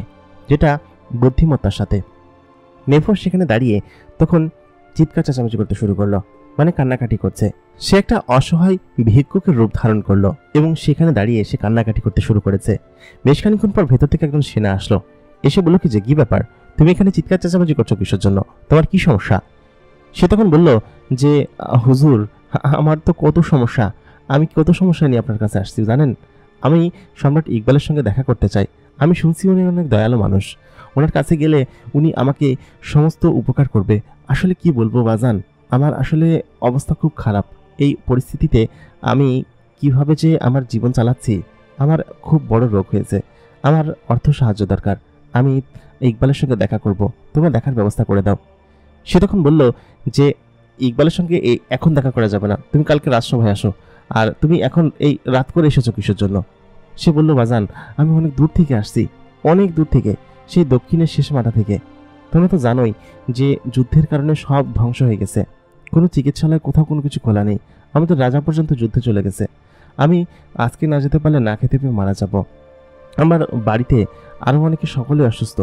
যেটা বুদ্ধিমত্তার সাথে। মেফো সেখানে দাঁড়িয়ে তখন চিৎকার চেঁচামেচি করতে শুরু করলো, মানে কান্নাকাটি করছে। সে একটা অসহায় ভিক্ষুকের রূপ ধারণ করলো এবং সেখানে দাঁড়িয়ে সে কান্নাকাটি করতে শুরু করেছে। বেশ খানিক্ষণ পর ভেতর থেকে একজন সেনা আসলো, এসে বলল কি যে কি ব্যাপার, তুমি এখানে চিৎকার চেঁচামেচি করছো কিসের জন্য, তোমার কি সমস্যা? সে তখন বলল যে হুজুর, আমার তো কত সমস্যা, আমি কত সমস্যা নিয়ে আপনার কাছে আসছি জানেন। আমি সম্রাট ইকবালের সঙ্গে দেখা করতে চাই। আমি শুনছি উনি অনেক দয়ালু মানুষ, ওনার কাছে গেলে উনি আমাকে সমস্ত উপকার করবে। আসলে কি বলবো বাজান, আমার আসলে অবস্থা খুব খারাপ। এই পরিস্থিতিতে আমি কিভাবে যে আমার জীবন চালাচ্ছি, আমার খুব বড় রোগ হয়েছে, আমার অর্থ সাহায্য দরকার। আমি ইকবালের সঙ্গে দেখা করব, তোমার দেখার ব্যবস্থা করে দাও। সে তখন বলল যে ইকবালের সঙ্গে এখন দেখা করা যাবে না, তুমি কালকে রাজসভায় আসো। আর তুমি এখন এই রাত করে এসেছো কিসের জন্য? সে বলল বাজান, আমি অনেক দূর থেকে আসছি, অনেক দূর থেকে, সেই দক্ষিণের শেষ মাথা থেকে। তোমরা তো জানোই যে যুদ্ধের কারণে সব ধ্বংস হয়ে গেছে, কোনো চিকিৎসালয় কোথাও কোনো কিছু খোলা নেই। আমাদের রাজা পর্যন্ত যুদ্ধে চলে গেছে। আমি আজকে না যেতে পারলে না খেতে পেয়ে মারা যাব। আমার বাড়িতে আরও অনেকে সকলে অসুস্থ।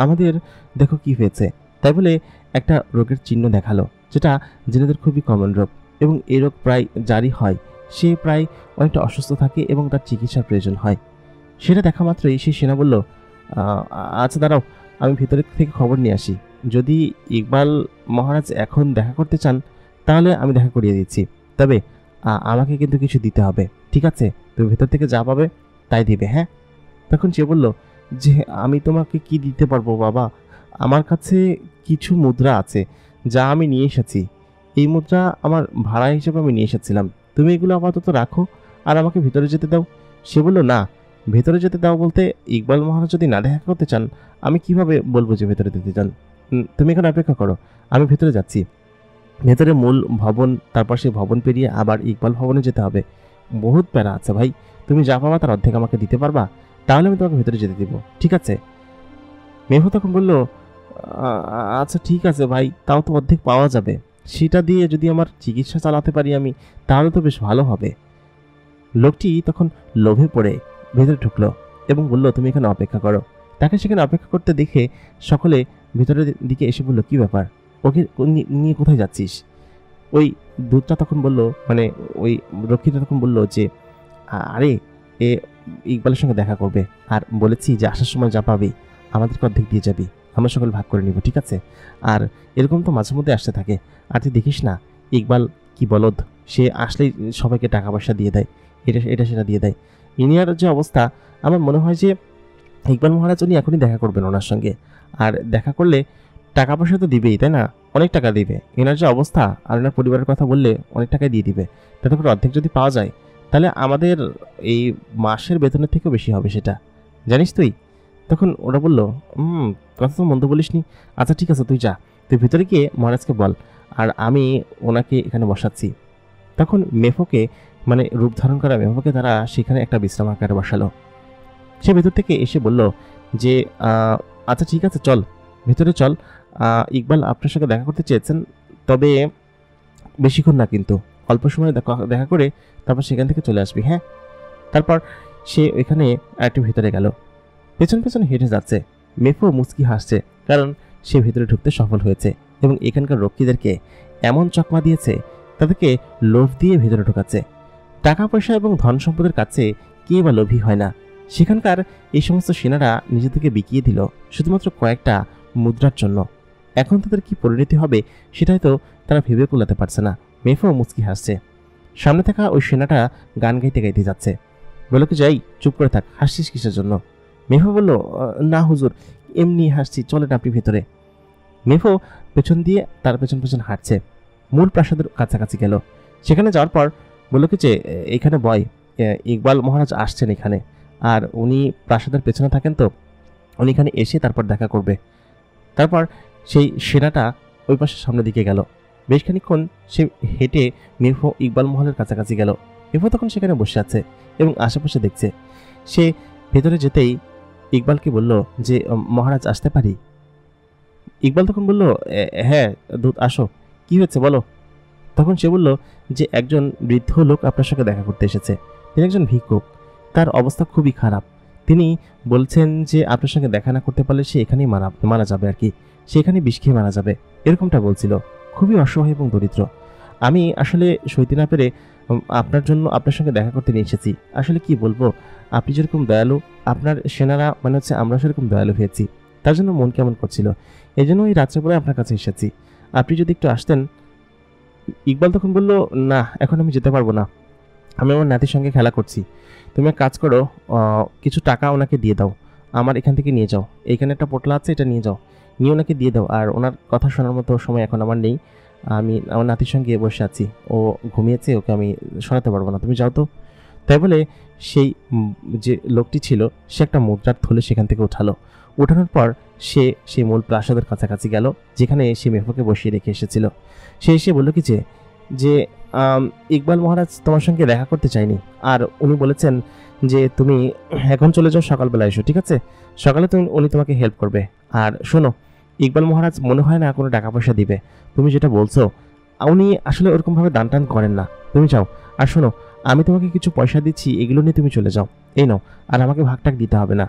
আমাদের দেখো কি হয়েছে। তাই বলে একটা রোগের চিহ্ন দেখালো, যেটা জেলেদের খুবই কমন রোগ এবং এই রোগ প্রায় জারি হয়। সে প্রায় অনেকটা অসুস্থ থাকে এবং তার চিকিৎসার প্রয়োজন হয়। সেটা দেখা মাত্রই সেই সেনা বলল, আচ্ছা দাঁড়াও, আমি ভিতরে থেকে খবর নিয়ে আসি। যদি ইকবাল মহারাজ এখন দেখা করতে চান তাহলে আমি দেখা করিয়ে দিচ্ছি, তবে আমাকে কিন্তু কিছু দিতে হবে, ঠিক আছে? তুমি ভেতর থেকে যা পাবে তাই দিবে, হ্যাঁ? তখন সে বলল যে আমি তোমাকে কি দিতে পারবো বাবা, আমার কাছে কিছু মুদ্রা আছে যা আমি নিয়ে এসেছি। এই মুদ্রা আমার ভাড়া হিসেবে আমি নিয়ে এসেছিলাম, তুমি এগুলো আপাতত রাখো আর আমাকে ভিতরে যেতে দাও। সে বলল না, ভেতরে যেতে দাও বলতে ইকবাল মহারাজ যদি না দেখা করতে চান আমি কিভাবে বলবো যে ভেতরে যেতে চান? তুমি এখন অপেক্ষা করো, আমি ভেতরে যাচ্ছি। ভেতরে মূল ভবন, তারপর সেই ভবন পেরিয়ে আবার ইকবাল ভবনে যেতে হবে। বহুত প্যারা আছে ভাই, তুমি যা পাবা তার অর্ধেক আমাকে দিতে পারবা, তাহলে আমি তোমাকে ভেতরে যেতে দিব, ঠিক আছে? মেহু তখন বলল, আচ্ছা ঠিক আছে ভাই, তাও তো অর্ধেক পাওয়া যাবে, সেটা দিয়ে যদি আমার চিকিৎসা চালাতে পারি আমি, তাহলে তো বেশ ভালো হবে। লোকটি তখন লোভে পড়ে ভেতরে ঢুকলো এবং বলল, তুমি এখানে অপেক্ষা করো। তাকে সেখানে অপেক্ষা করতে দেখে সকলে ভেতরের দিকে এসে বলল, কি ব্যাপার, ওকে নিয়ে কোথায় যাচ্ছিস? ওই দূতটা তখন বলল, মানে ওই রক্ষীটা তখন বলল যে আরে এ ইকবালের সঙ্গে দেখা করবে, আর বলেছি যে আসার সময় যা পাবি আমাদেরকে অর্ধেক দিয়ে যাবি, আমরা সকল ভাগ করে নিব, ঠিক আছে? আর এরকম তো মাঝে মধ্যে আসতে থাকে, আর তুই দেখিস না ইকবাল কি বলদ, সে আসলেই সবাইকে টাকা পয়সা দিয়ে দেয়, এটা সেটা দিয়ে দেয়। ইনিয়ার যে অবস্থা, আমার মনে হয় যে ইকবাল মহারাজ উনি এখনই দেখা করবেন ওনার সঙ্গে, আর দেখা করলে টাকা পয়সা তো দিবেই, তাই না? অনেক টাকা দিবে। এনার যে অবস্থা, আর এনার পরিবারের কথা বললে অনেক টাকাই দিয়ে দিবে। তাতে করে অর্ধেক যদি পাওয়া যায় তাহলে আমাদের এই মাসের বেতনের থেকেও বেশি হবে, সেটা জানিস তুই? তখন ওরা বলল, কথা তো মন্দ বলিসনি, আচ্ছা ঠিক আছে তুই যা, তুই ভিতরে গিয়ে মহারাজকে বল, আর আমি ওনাকে এখানে বসাচ্ছি। তখন মেফোকে, মানে রূপ ধারণ করা মেফোকে তারা সেখানে একটা বিশ্রামাগারে বসালো। সে ভেতর থেকে এসে বলল যে আচ্ছা ঠিক আছে, চল ভেতরে চল, ইকবাল আপনার সঙ্গে দেখা করতে চেয়েছেন, তবে বেশিক্ষণ না, কিন্তু অল্প সময় দেখা করে তারপর সেখান থেকে চলে আসবি, হ্যাঁ? তারপর সে ওইখানে একটু ভেতরে গেল, পেছন পেছন হেঁটে যাচ্ছে। মেফো মুচকি হাসছে, কারণ সে ভেতরে ঢুকতে সফল হয়েছে এবং এখানকার রক্ষীদেরকে এমন চকমা দিয়েছে, তাদেরকে লোভ দিয়ে ভেতরে ঢোকাচ্ছে। টাকা পয়সা এবং ধন সম্পদের কাছে কে বা লোভী হয় না? সেখানকার এই সমস্ত সেনারা নিজেদেরকে বিকিয়ে দিল শুধুমাত্র কয়েকটা মুদ্রার জন্য। এখন তাদের কি পরিণতি হবে সেটাই তো তারা ভেবে কুলাতে পারছে না। মেফো মুচকি হাসছে। সামনে থাকা ওই সেনাটা গান গাইতে গাইতে যাচ্ছে। বলল কি, যাই চুপ করে থাক, হাসছিস কিসের জন্য? মেফো বলল, না হুজুর, এমনি হাসছি, চলেন আপনি ভেতরে। মেফো পেছন দিয়ে তার পেছন পেছন হাঁটছে। মূল প্রাসাদের কাছাকাছি গেল। সেখানে যাওয়ার পর বলল কি যে, এখানে বয়, ইকবাল মহারাজ আসছেন এখানে, আর উনি প্রাসাদের পেছনে থাকেন, তো উনি এখানে এসে তারপর দেখা করবে। তারপর সেই সেনাটা ওই পাশে সামনের দিকে গেল। বেশ খানিকক্ষণ সে হেঁটে মেফো ইকবাল মহলের কাছাকাছি গেল। মেফো তখন সেখানে বসে আছে এবং আশেপাশে দেখছে। সে ভেতরে যেতেই ইকবালকে বলল যে, মহারাজ আসতে পারি? ইকবাল তখন বলল, হ্যাঁ দূত আসো, কি হয়েছে বলো। তখন সে বলল যে, একজন বৃদ্ধ লোক আপনার সঙ্গে দেখা করতে এসেছে। তিনি একজন ভিক্ষুক, তার অবস্থা খুবই খারাপ। তিনি বলছেন যে আপনার সঙ্গে দেখা না করতে পারলে সে এখানেই মারা যাবে আর কি, সে এখানে বিষ খেয়ে মারা যাবে, এরকমটা বলছিল। খুবই অসহায় এবং দরিদ্র। আমি আসলে সইতে না পেরে আপনার সঙ্গে দেখা করতে নিয়ে এসেছি। আসলে কি বলবো, আপনি যেরকম দয়ালু, আপনার সেনারা মানে হচ্ছে আমরা সেরকম দয়ালু হয়েছি, তার জন্য মন কেমন করছিল, এই জন্য ওই রাত্রেবেলায় আপনার কাছে এসেছি। আপনি যদি একটু আসতেন। ইকবাল তখন বলল, না এখন আমি যেতে পারবো না, আমি আমার নাতির সঙ্গে খেলা করছি। তুমি এক কাজ করো, কিছু টাকা ওনাকে দিয়ে দাও, আমার এখান থেকে নিয়ে যাও, এইখানে একটা পোটলা আছে, এটা নিয়ে যাও, নিয়ে ওনাকে দিয়ে দাও। আর ওনার কথা শোনার মতো সময় এখন আমার নেই, আমি আমার নাতির সঙ্গে বসে আছি, ও ঘুমিয়েছে, ওকে আমি শোনাতে পারবো না, তুমি যাও তো। তাই বলে সেই যে লোকটি ছিল সে একটা মুদ্রার থলে সেখান থেকে উঠালো। উঠানোর পর সে সেই মূল প্রাসাদের কাছাকাছি গেল, যেখানে সে মেফোকে বসিয়ে রেখে এসেছিল। সে এসে বলল কি যে ইকবাল মহারাজ তোমার সঙ্গে দেখা করতে চাইনি, আর উনি বলেছেন যে তুমি এখন চলে যাও, সকালবেলা এসো, ঠিক আছে? সকালে উনি তোমাকে হেল্প করবে। আর শোনো, ইকবাল মহারাজ মনে হয় না কোনো টাকা পয়সা দিবে, তুমি যেটা বলছো, উনি আসলে ওরকমভাবে দান টান করেন না, তুমি যাও। আর শোনো, আমি তোমাকে কিছু পয়সা দিচ্ছি, এগুলো নিয়ে তুমি চলে যাও, এই নাও, আর আমাকে ভাগটাক দিতে হবে না।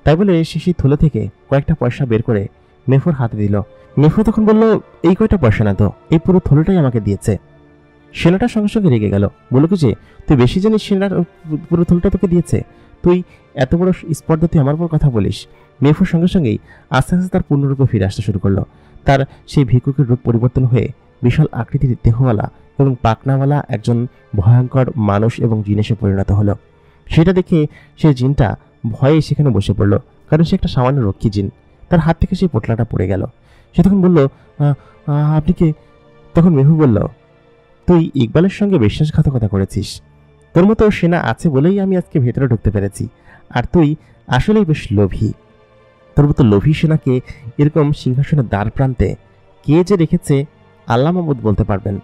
তাই বলে সে সেই থলে থেকে কয়েকটা পয়সা বের করে মেফোর হাতে দিল। মেফো তখন বলল, এই কয়টা পয়সা না তো, এই পুরো থলেটাই আমাকে দিয়েছে। সেনাটার সঙ্গে সঙ্গে রেগে গেল, বলল কি যে, তুই বেশি জানিস, সেনার পুরো থলটা তোকে দিয়েছে, তুই এত বড় স্পর্ধা, তুই আমার উপর কথা বলিস। মেফোর সঙ্গে সঙ্গেই আস্তে আস্তে তার পূর্ণরূপে ফিরে আসতে শুরু করলো। তার সেই ভিক্ষুকের রূপ পরিবর্তন হয়ে বিশাল আকৃতির দেহওয়ালা এবং পাকনাওয়ালা একজন ভয়ঙ্কর মানুষ এবং জিনিসে পরিণত হলো। সেটা দেখে সে জিনটা ভয়ে সেখানে বসে পড়ল, কারণ সে একটা সামান্য রক্ষী জিন। তার হাত থেকে সেই পোটলাটা পড়ে গেল। সে তখন বলল, আপনি কে? তখন মেহু বলল, তুই ইকবালের সঙ্গে বিশ্বাসঘাতকতা করেছিস, তোর মতো সেনা আছে বলেই আমি আজকে ভেতরে ঢুকতে পেরেছি, আর তুই আসলেই বেশ লোভী। তোর মতো লোভী সেনাকে এরকম সিংহাসনের দ্বার প্রান্তে কে যে রেখেছে আল্লাহ মাহমুদ বলতে পারবেন।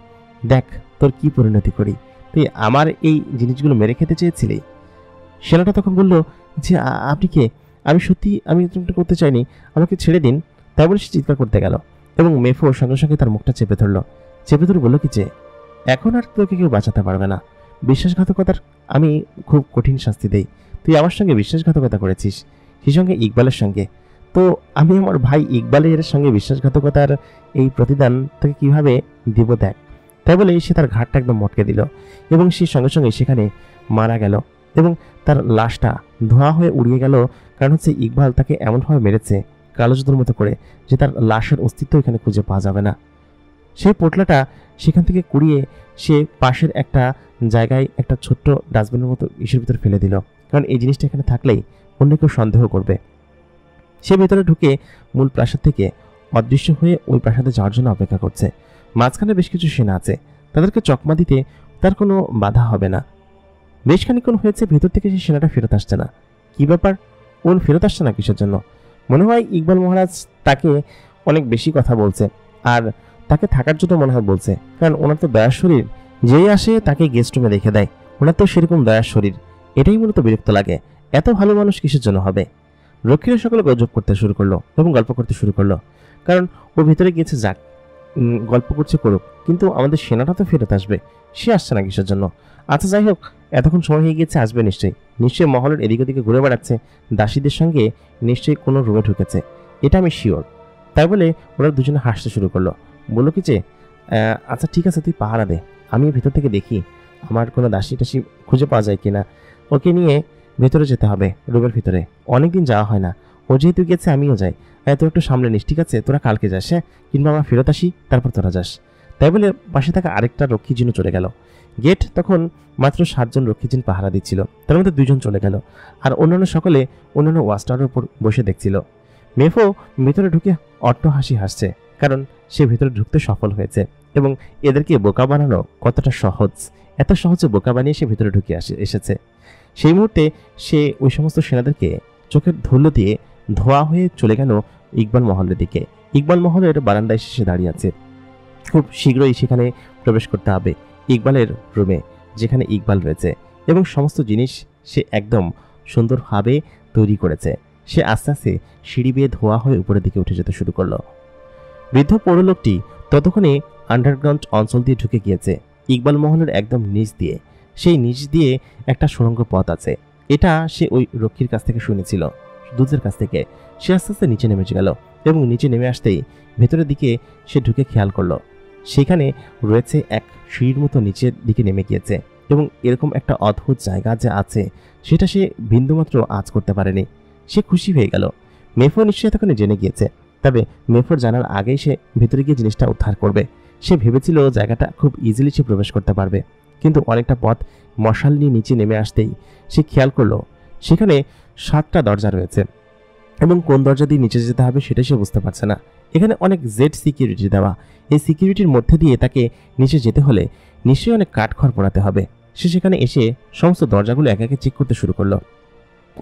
দেখ তোর কি পরিণতি করি, তুই আমার এই জিনিসগুলো মেরে খেতে চেয়েছিলি। সেনাটা তখন বলল যে, আপনি কে? আমি সত্যি আমি এরকমটা করতে চাইনি, আমাকে ছেড়ে দিন। তাই বলে সে চিৎকার করতে গেল এবং মেফো সঙ্গে সঙ্গে তার মুখটা চেপে ধরল। চেপে ধরে বলল কি যে, এখন আর তোকে কেউ বাঁচাতে পারবে না, বিশ্বাসঘাতকতার আমি খুব কঠিন শাস্তি দেই। তুই আমার সঙ্গে বিশ্বাসঘাতকতা করেছিস, সেই সঙ্গে ইকবালের সঙ্গে, তো আমি আমার ভাই ইকবালের সঙ্গে বিশ্বাসঘাতকতার এই প্রতিদান তোকে কিভাবে দিব দেখ। তাই বলে সে তার ঘাটটা একদম মটকে দিল এবং সে সঙ্গে সঙ্গে সেখানে মারা গেল এবং তার লাশটা ধোঁয়া হয়ে উড়িয়ে গেল। কারণ হচ্ছে ইকবাল তাকে এমনভাবে মেরেছে কালো জাদুর মতো করে যে তার লাশের অস্তিত্ব এখানে খুঁজে পাওয়া যাবে না। সেই পোটলাটা সেখান থেকে কুড়িয়ে সে পাশের একটা জায়গায় একটা ছোট্ট ডাস্টবিনের মতো ইসের ভিতর ফেলে দিল, কারণ এই জিনিসটা এখানে থাকলেই অন্য কেউ সন্দেহ করবে। সে ভেতরে ঢুকে মূল প্রাসাদ থেকে অদৃশ্য হয়ে ওই প্রাসাদে যাওয়ার জন্য অপেক্ষা করছে। মাঝখানে বেশ কিছু সেনা আছে, তাদেরকে চকমা দিতে তার কোনো বাধা হবে না। বেশ খানিক্ষণ হয়েছে ভেতর থেকে সেই সেনাটা ফেরত আসছে না। কি ব্যাপার, ওন ফেরত আসছে না কিসের জন্য? মনে হয় ইকবাল মহারাজ তাকে অনেক বেশি কথা বলছে, আর তাকে থাকার জন্য মনে হয় বলছে, কারণ ওনার তো দয়ার শরীর, যেই আসে তাকে গেস্ট রুমে রেখে দেয়, ওনার তো সেরকম দয়ার শরীর। এটাই মূলত বিরক্ত লাগে, এত ভালো মানুষ কিসের জন্য হবে? রক্ষীরা সকলে গজব করতে শুরু করলো এবং গল্প করতে শুরু করলো, কারণ ও ভিতরে গিয়েছে, যাক গল্প করছে করুক, কিন্তু আমাদের সেনাটা তো ফেরত আসবে, সে আসছে না কিসের জন্য? আচ্ছা যাই হোক, এতক্ষণ সময় হয়ে গিয়েছে, আসবে নিশ্চয়ই মহলের এদিক ওদিকে ঘুরে বেড়াচ্ছে, দাসীদের সঙ্গে নিশ্চয়ই কোনো রুমে ঢুকেছে, এটা আমি শিওর। তাই বলে ওরা দুজনে হাসতে শুরু করলো। বললো কি যে, আচ্ছা ঠিক আছে, তুই পাহারা দে, আমি ভিতর থেকে দেখি আমার কোনো দাসী টাসি খুঁজে পাওয়া যায় কিনা। ওকে নিয়ে ভেতরে যেতে হবে, রুমের ভিতরে অনেকদিন যাওয়া হয় না, ও যেহেতু গেছে আমিও যাই, তোর একটু সামলে নিস, ঠিক আছে? তোরা কালকে যাস, হ্যাঁ, কিংবা আমরা ফেরত আসি, তারপর তোরা যাস। তাই বলে পাশে থাকা আরেকটা রক্ষীজিনও চলে গেল। গেট তখন মাত্র 7 জন রক্ষীজিন পাহারা দিচ্ছিল, তার মধ্যে 2 জন চলে গেল, আর অন্যান্য সকলে অন্যান্য ওয়াচ টাওয়ারের উপর বসে দেখছিল। মেফো ভিতরে ঢুকে অট্ট হাসি হাসছে, কারণ সে ভিতরে ঢুকতে সফল হয়েছে এবং এদেরকে বোকা বানানো কতটা সহজ, এত সহজে বোকা বানিয়ে সে ভিতরে ঢুকে এসেছে। সেই মুহূর্তে সে ওই সমস্ত সেনাদেরকে চোখের ধুলো দিয়ে ধোয়া হয়ে চলে গেল ইকবাল মহলের দিকে। ইকবাল মহলের বারান্দায় সে দাঁড়িয়ে আছে। খুব শীঘ্রই সেখানে প্রবেশ করতে হবে ইকবালের রুমে, যেখানে ইকবাল রয়েছে, এবং সমস্ত জিনিস সে একদম সুন্দরভাবে তৈরি করেছে। সে আস্তে আস্তে সিঁড়ি বেয়ে ধোয়া হয়ে উপরের দিকে উঠে যেতে শুরু করলো। বৃদ্ধ পৌরলোকটি ততক্ষণে আন্ডারগ্রাউন্ড অঞ্চল দিয়ে ঢুকে গিয়েছে ইকবাল মহলের একদম নিচ দিয়ে। সেই নিচ দিয়ে একটা সুড়ঙ্গ পথ আছে, এটা সে ওই রক্ষীর কাছ থেকে শুনেছিল, দূতের কাছ থেকে। সে আস্তে আস্তে নিচে নেমে গেল এবং নিচে নেমে আসতেই ভেতরের দিকে সে ঢুকে খেয়াল করলো সেখানে রয়েছে এক সিঁড়ির মতো নিচের দিকে নেমে গিয়েছে, এবং এরকম একটা অদ্ভুত জায়গা যে আছে সেটা সে বিন্দুমাত্র আঁচ করতে পারেনি। সে খুশি হয়ে গেল। মেফো নিশ্চয়ই এতক্ষণে জেনে গিয়েছে, তবে মেফোর জানার আগেই সে ভিতরে গিয়ে জিনিসটা উদ্ধার করবে। সে ভেবেছিল জায়গাটা খুব ইজিলি সে প্রবেশ করতে পারবে, কিন্তু অনেকটা পথ মশাল নিয়ে নিচে নেমে আসতেই সে খেয়াল করলো সেখানে 7টা দরজা রয়েছে, এবং কোন দরজা দিয়ে নিচে যেতে হবে সেটা সে বুঝতে পারছে না। এখানে অনেক জেড সিকিউরিটি দেওয়া, এই সিকিউরিটির মধ্যে দিয়ে তাকে নিচে যেতে হলে নিশ্চয়ই অনেক কাঠখড় পোড়াতে হবে। সে সেখানে এসে সমস্ত দরজাগুলো একে একে চেক করতে শুরু করলো,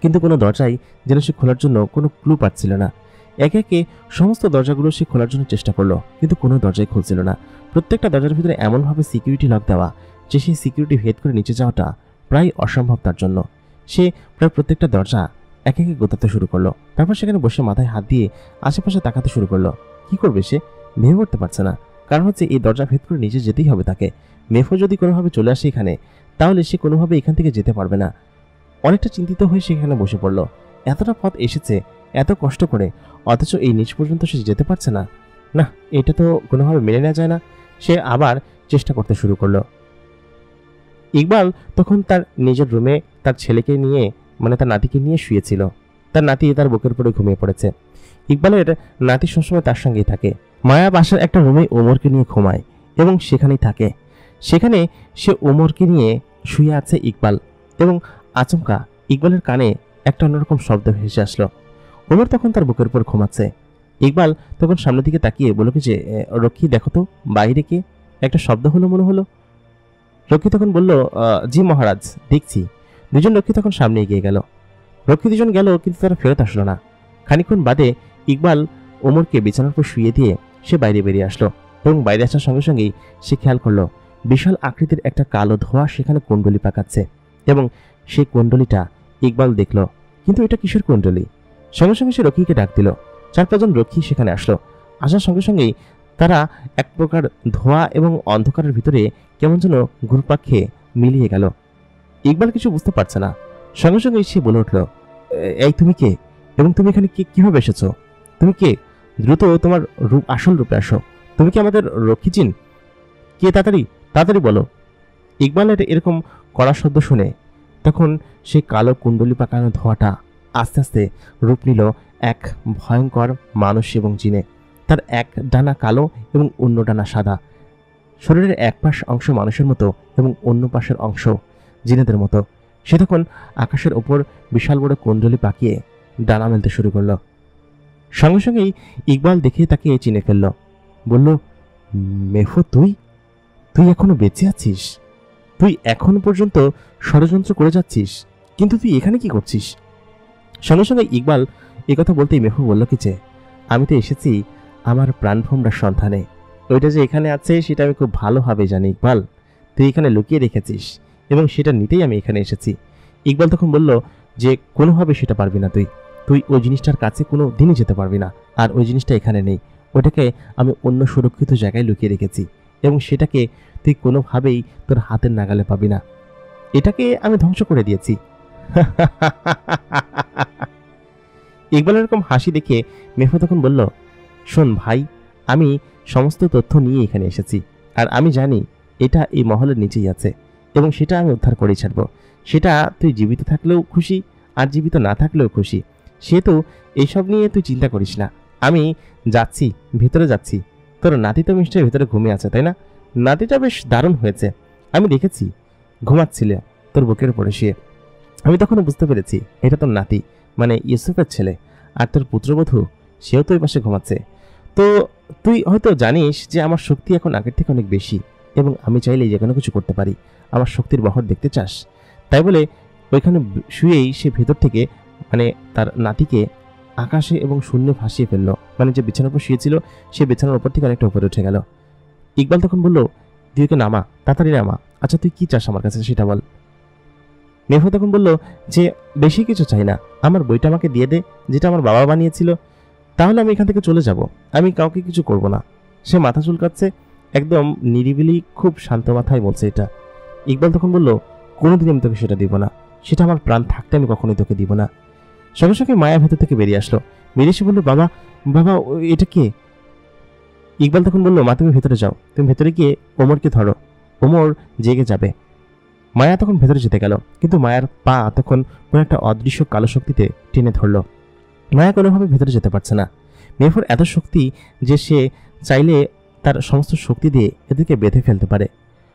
কিন্তু কোনো দরজাই যেন সে খোলার জন্য কোনো ক্লু পাচ্ছিল না। একে একে সমস্ত দরজাগুলো সে খোলার জন্য চেষ্টা করলো, কিন্তু কোনো দরজাই খুলছিল না। প্রত্যেকটা দরজার ভিতরে এমনভাবে সিকিউরিটি লক দেওয়া যে সেই সিকিউরিটি ভেদ করে নিচে যাওয়াটা প্রায় অসম্ভব তার জন্য। সে প্রায় প্রত্যেকটা দরজা একে একে গোতাতে শুরু করলো। তারপর সেখানে বসে মাথায় হাত দিয়ে আশেপাশে তাকাতে শুরু করলো। কি করবে সে ভেবে উঠতে পারছে না, কারণ হচ্ছে এই দরজা ভেদ করে নিচে যেতেই হবে তাকে। মেফো যদি কোনোভাবে চলে আসে এখানে, তাহলে সে কোনোভাবে এখান থেকে যেতে পারবে না। অনেকটা চিন্তিত হয়ে সেখানে বসে পড়ল। এতটা পথ এসেছে এত কষ্ট করে, অথচ এই নিচ পর্যন্ত সে যেতে পারছে না। না, এটা তো কোনোভাবে মেনে নেওয়া যায় না। সে আবার চেষ্টা করতে শুরু করলো। ইকবাল তখন তার নিজের রুমে তার ছেলেকে নিয়ে, মানে তার নাতিকে নিয়ে শুয়েছিল। তার নাতি তার বুকের উপরে ঘুমিয়ে পড়েছে। ইকবালের নাতি সবসময় তার সঙ্গেই থাকে। মায়া বাসার একটা রুমে ওমরকে নিয়ে ঘুমায় এবং সেখানেই থাকে। সেখানে সে ওমরকে নিয়ে শুয়ে আছে ইকবাল, এবং আচমকা ইকবালের কানে একটা অন্যরকম শব্দ ভেসে আসলো। ওমর তখন তার বুকের উপর ঘুমাচ্ছে। ইকবাল তখন সামনের দিকে তাকিয়ে বলল কি যে, রক্ষী দেখো তো বাইরে কে, একটা শব্দ হলো মনে হলো। রক্ষী তখন বলল, জি মহারাজ, দেখছি। 2 জন রক্ষী তখন সামনে এগিয়ে গেল। রক্ষী 2 জন গেল, কিন্তু তারা ফেরত আসলো না। খানিকক্ষণ বাদে ইকবাল ওমরকে বিছানার উপর শুয়ে দিয়ে সে বাইরে বেরিয়ে আসলো, এবং বাইরে আসার সঙ্গে সঙ্গেই সে খেয়াল করলো বিশাল আকৃতির একটা কালো ধোঁয়া সেখানে কুণ্ডলি পাকাচ্ছে, এবং সেই কুণ্ডলিটা ইকবাল দেখলো। কিন্তু এটা কিসের কুণ্ডলি? সঙ্গে সঙ্গে সে রক্ষীকে ডাক দিল। 4-5 জন রক্ষী সেখানে আসলো। আসার সঙ্গে সঙ্গেই তারা এক প্রকার ধোঁয়া এবং অন্ধকারের ভিতরে কেমন যেন ঘুরপাক খেয়ে মিলিয়ে গেল। ইকবাল কিছু বুঝতে পারছে না। সঙ্গে সঙ্গেই সে বলে উঠল, এই তুমি কে, এবং তুমি এখানে কিভাবে এসেছো? তুমি কে? দ্রুত তোমার আসল রূপে আসো। তুমি কি আমাদের রক্ষী চিন? কে? তাড়াতাড়ি তাড়াতাড়ি বলো। ইকবালের এরকম কড়া শব্দ শুনে তখন সেই কালো কুণ্ডলি পাকানো ধোঁয়াটা আস্তে আস্তে রূপ নিল এক ভয়ঙ্কর মানুষ এবং জিনে। তার এক ডানা কালো এবং অন্য ডানা সাদা। শরীরের এক পাশ অংশ মানুষের মতো এবং অন্য পাশের অংশ জিনেদের মতো। সে তখন আকাশের ওপর বিশাল বড় কুণ্ডলি পাকিয়ে ডানা মেলতে শুরু করলো। সঙ্গে সঙ্গেই ইকবাল দেখে তাকে চিনে ফেলল। বলল, মেফো, তুই এখনো বেঁচে আছিস? তুই এখন পর্যন্ত ষড়যন্ত্র করে যাচ্ছিস, কিন্তু তুই এখানে কি করছিস? সঙ্গে সঙ্গে ইকবাল একথা বলতেই মেফো বলল কি যে, আমি তো এসেছি আমার প্রাণভোমরা সন্ধানে। ওইটা যে এখানে আছে সেটা আমি খুব ভালোভাবে জানি ইকবাল। তুই এখানে লুকিয়ে রেখেছিস এবং সেটা নিতেই আমি এখানে এসেছি। ইকবাল তখন বলল যে, কোনোভাবে সেটা পারবি না, তুই ওই জিনিসটার কাছে কোনো দিনই যেতে পারবি না। আর ওই জিনিসটা এখানে নেই, ওটাকে আমি অন্য সুরক্ষিত জায়গায় লুকিয়ে রেখেছি, এবং সেটাকে তুই কোনোভাবেই তোর হাতের নাগালে পাবি না। এটাকে আমি ধ্বংস করে দিয়েছি। ইকবালের এরকম হাসি দেখে মেফো তখন বলল, শোন ভাই, আমি সমস্ত তথ্য নিয়ে এখানে এসেছি, আর আমি জানি এটা এই মহলের নিচেই আছে, এবং সেটা আমি উদ্ধার করেই ছাড়বো। সেটা তুই জীবিত থাকলেও খুশি, আর জীবিত না থাকলেও খুশি। সেহেতু এইসব নিয়ে তুই চিন্তা করিস না। আমি যাচ্ছি, ভেতরে যাচ্ছি। তোর নাতি তো নিশ্চয়ই ভেতরে ঘুমিয়ে আছে, তাই না? নাতিটা বেশ দারুণ হয়েছে, আমি দেখেছি ঘুমাচ্ছিলে তোর বুকের উপরে শুয়ে। আমি তখনও বুঝতে পেরেছি এটা তোর নাতি, মানে ইউসুফের ছেলে, আর তোর পুত্রবধূ সেও তো ওই পাশে ঘুমাচ্ছে। তো তুই হয়তো জানিস যে আমার শক্তি এখন আগের থেকে অনেক বেশি, এবং আমি চাইলেই যে কোনো কিছু করতে পারি। আমার শক্তির বহর দেখতে চাস? তাই বলে ওইখানে শুয়েই সে ভেতর থেকে মানে তার নাতিকে আকাশে এবং শূন্যে ভাসিয়ে ফেললো। মানে যে বিছানার উপর শুয়েছিল সে বিছানার উপর থেকে অনেকটা উপরে উঠে গেল। ইকবাল তখন বলল, তুই ওকে নামা, তাড়াতাড়ি নামা। আচ্ছা তুই কি চাস আমার কাছে সেটা বল। মেহফু তখন বলল যে বেশি কিছু চাই না, আমার বইটা আমাকে দিয়ে দে, যেটা আমার বাবা বানিয়েছিল, তাহলে আমি এখান থেকে চলে যাব, আমি কাউকে কিছু করব না। সে মাথা চুলকাচ্ছে, একদম নিরিবিলি খুব শান্ত মাথায় বলছে এটা। ইকবাল তখন বলল, কোনোদিন আমি তোকে সেটা দিব না, সেটা আমার প্রাণ থাকতে আমি কখনোই তোকে দিব না। সঙ্গে সঙ্গে মায়া ভেতর থেকে বেরিয়ে আসলো, বেরিয়ে এসে বললো, বাবা বাবা এটা কে? ইকবাল তখন বলল, মা তুমি ভেতরে যাও, তুমি ভেতরে গিয়ে ওমরকে ধরো, ওমর জেগে যাবে। মায়া তখন ভেতরে যেতে গেল, কিন্তু মায়ার পা তখন কোনো একটা অদৃশ্য কালো শক্তিতে টেনে ধরল। মায়া কোনোভাবে ভেতরে যেতে পারছে না। মেহফুর এত শক্তি যে সে চাইলে তার সমস্ত শক্তি দিয়ে এদেরকে বেঁধে ফেলতে পারে।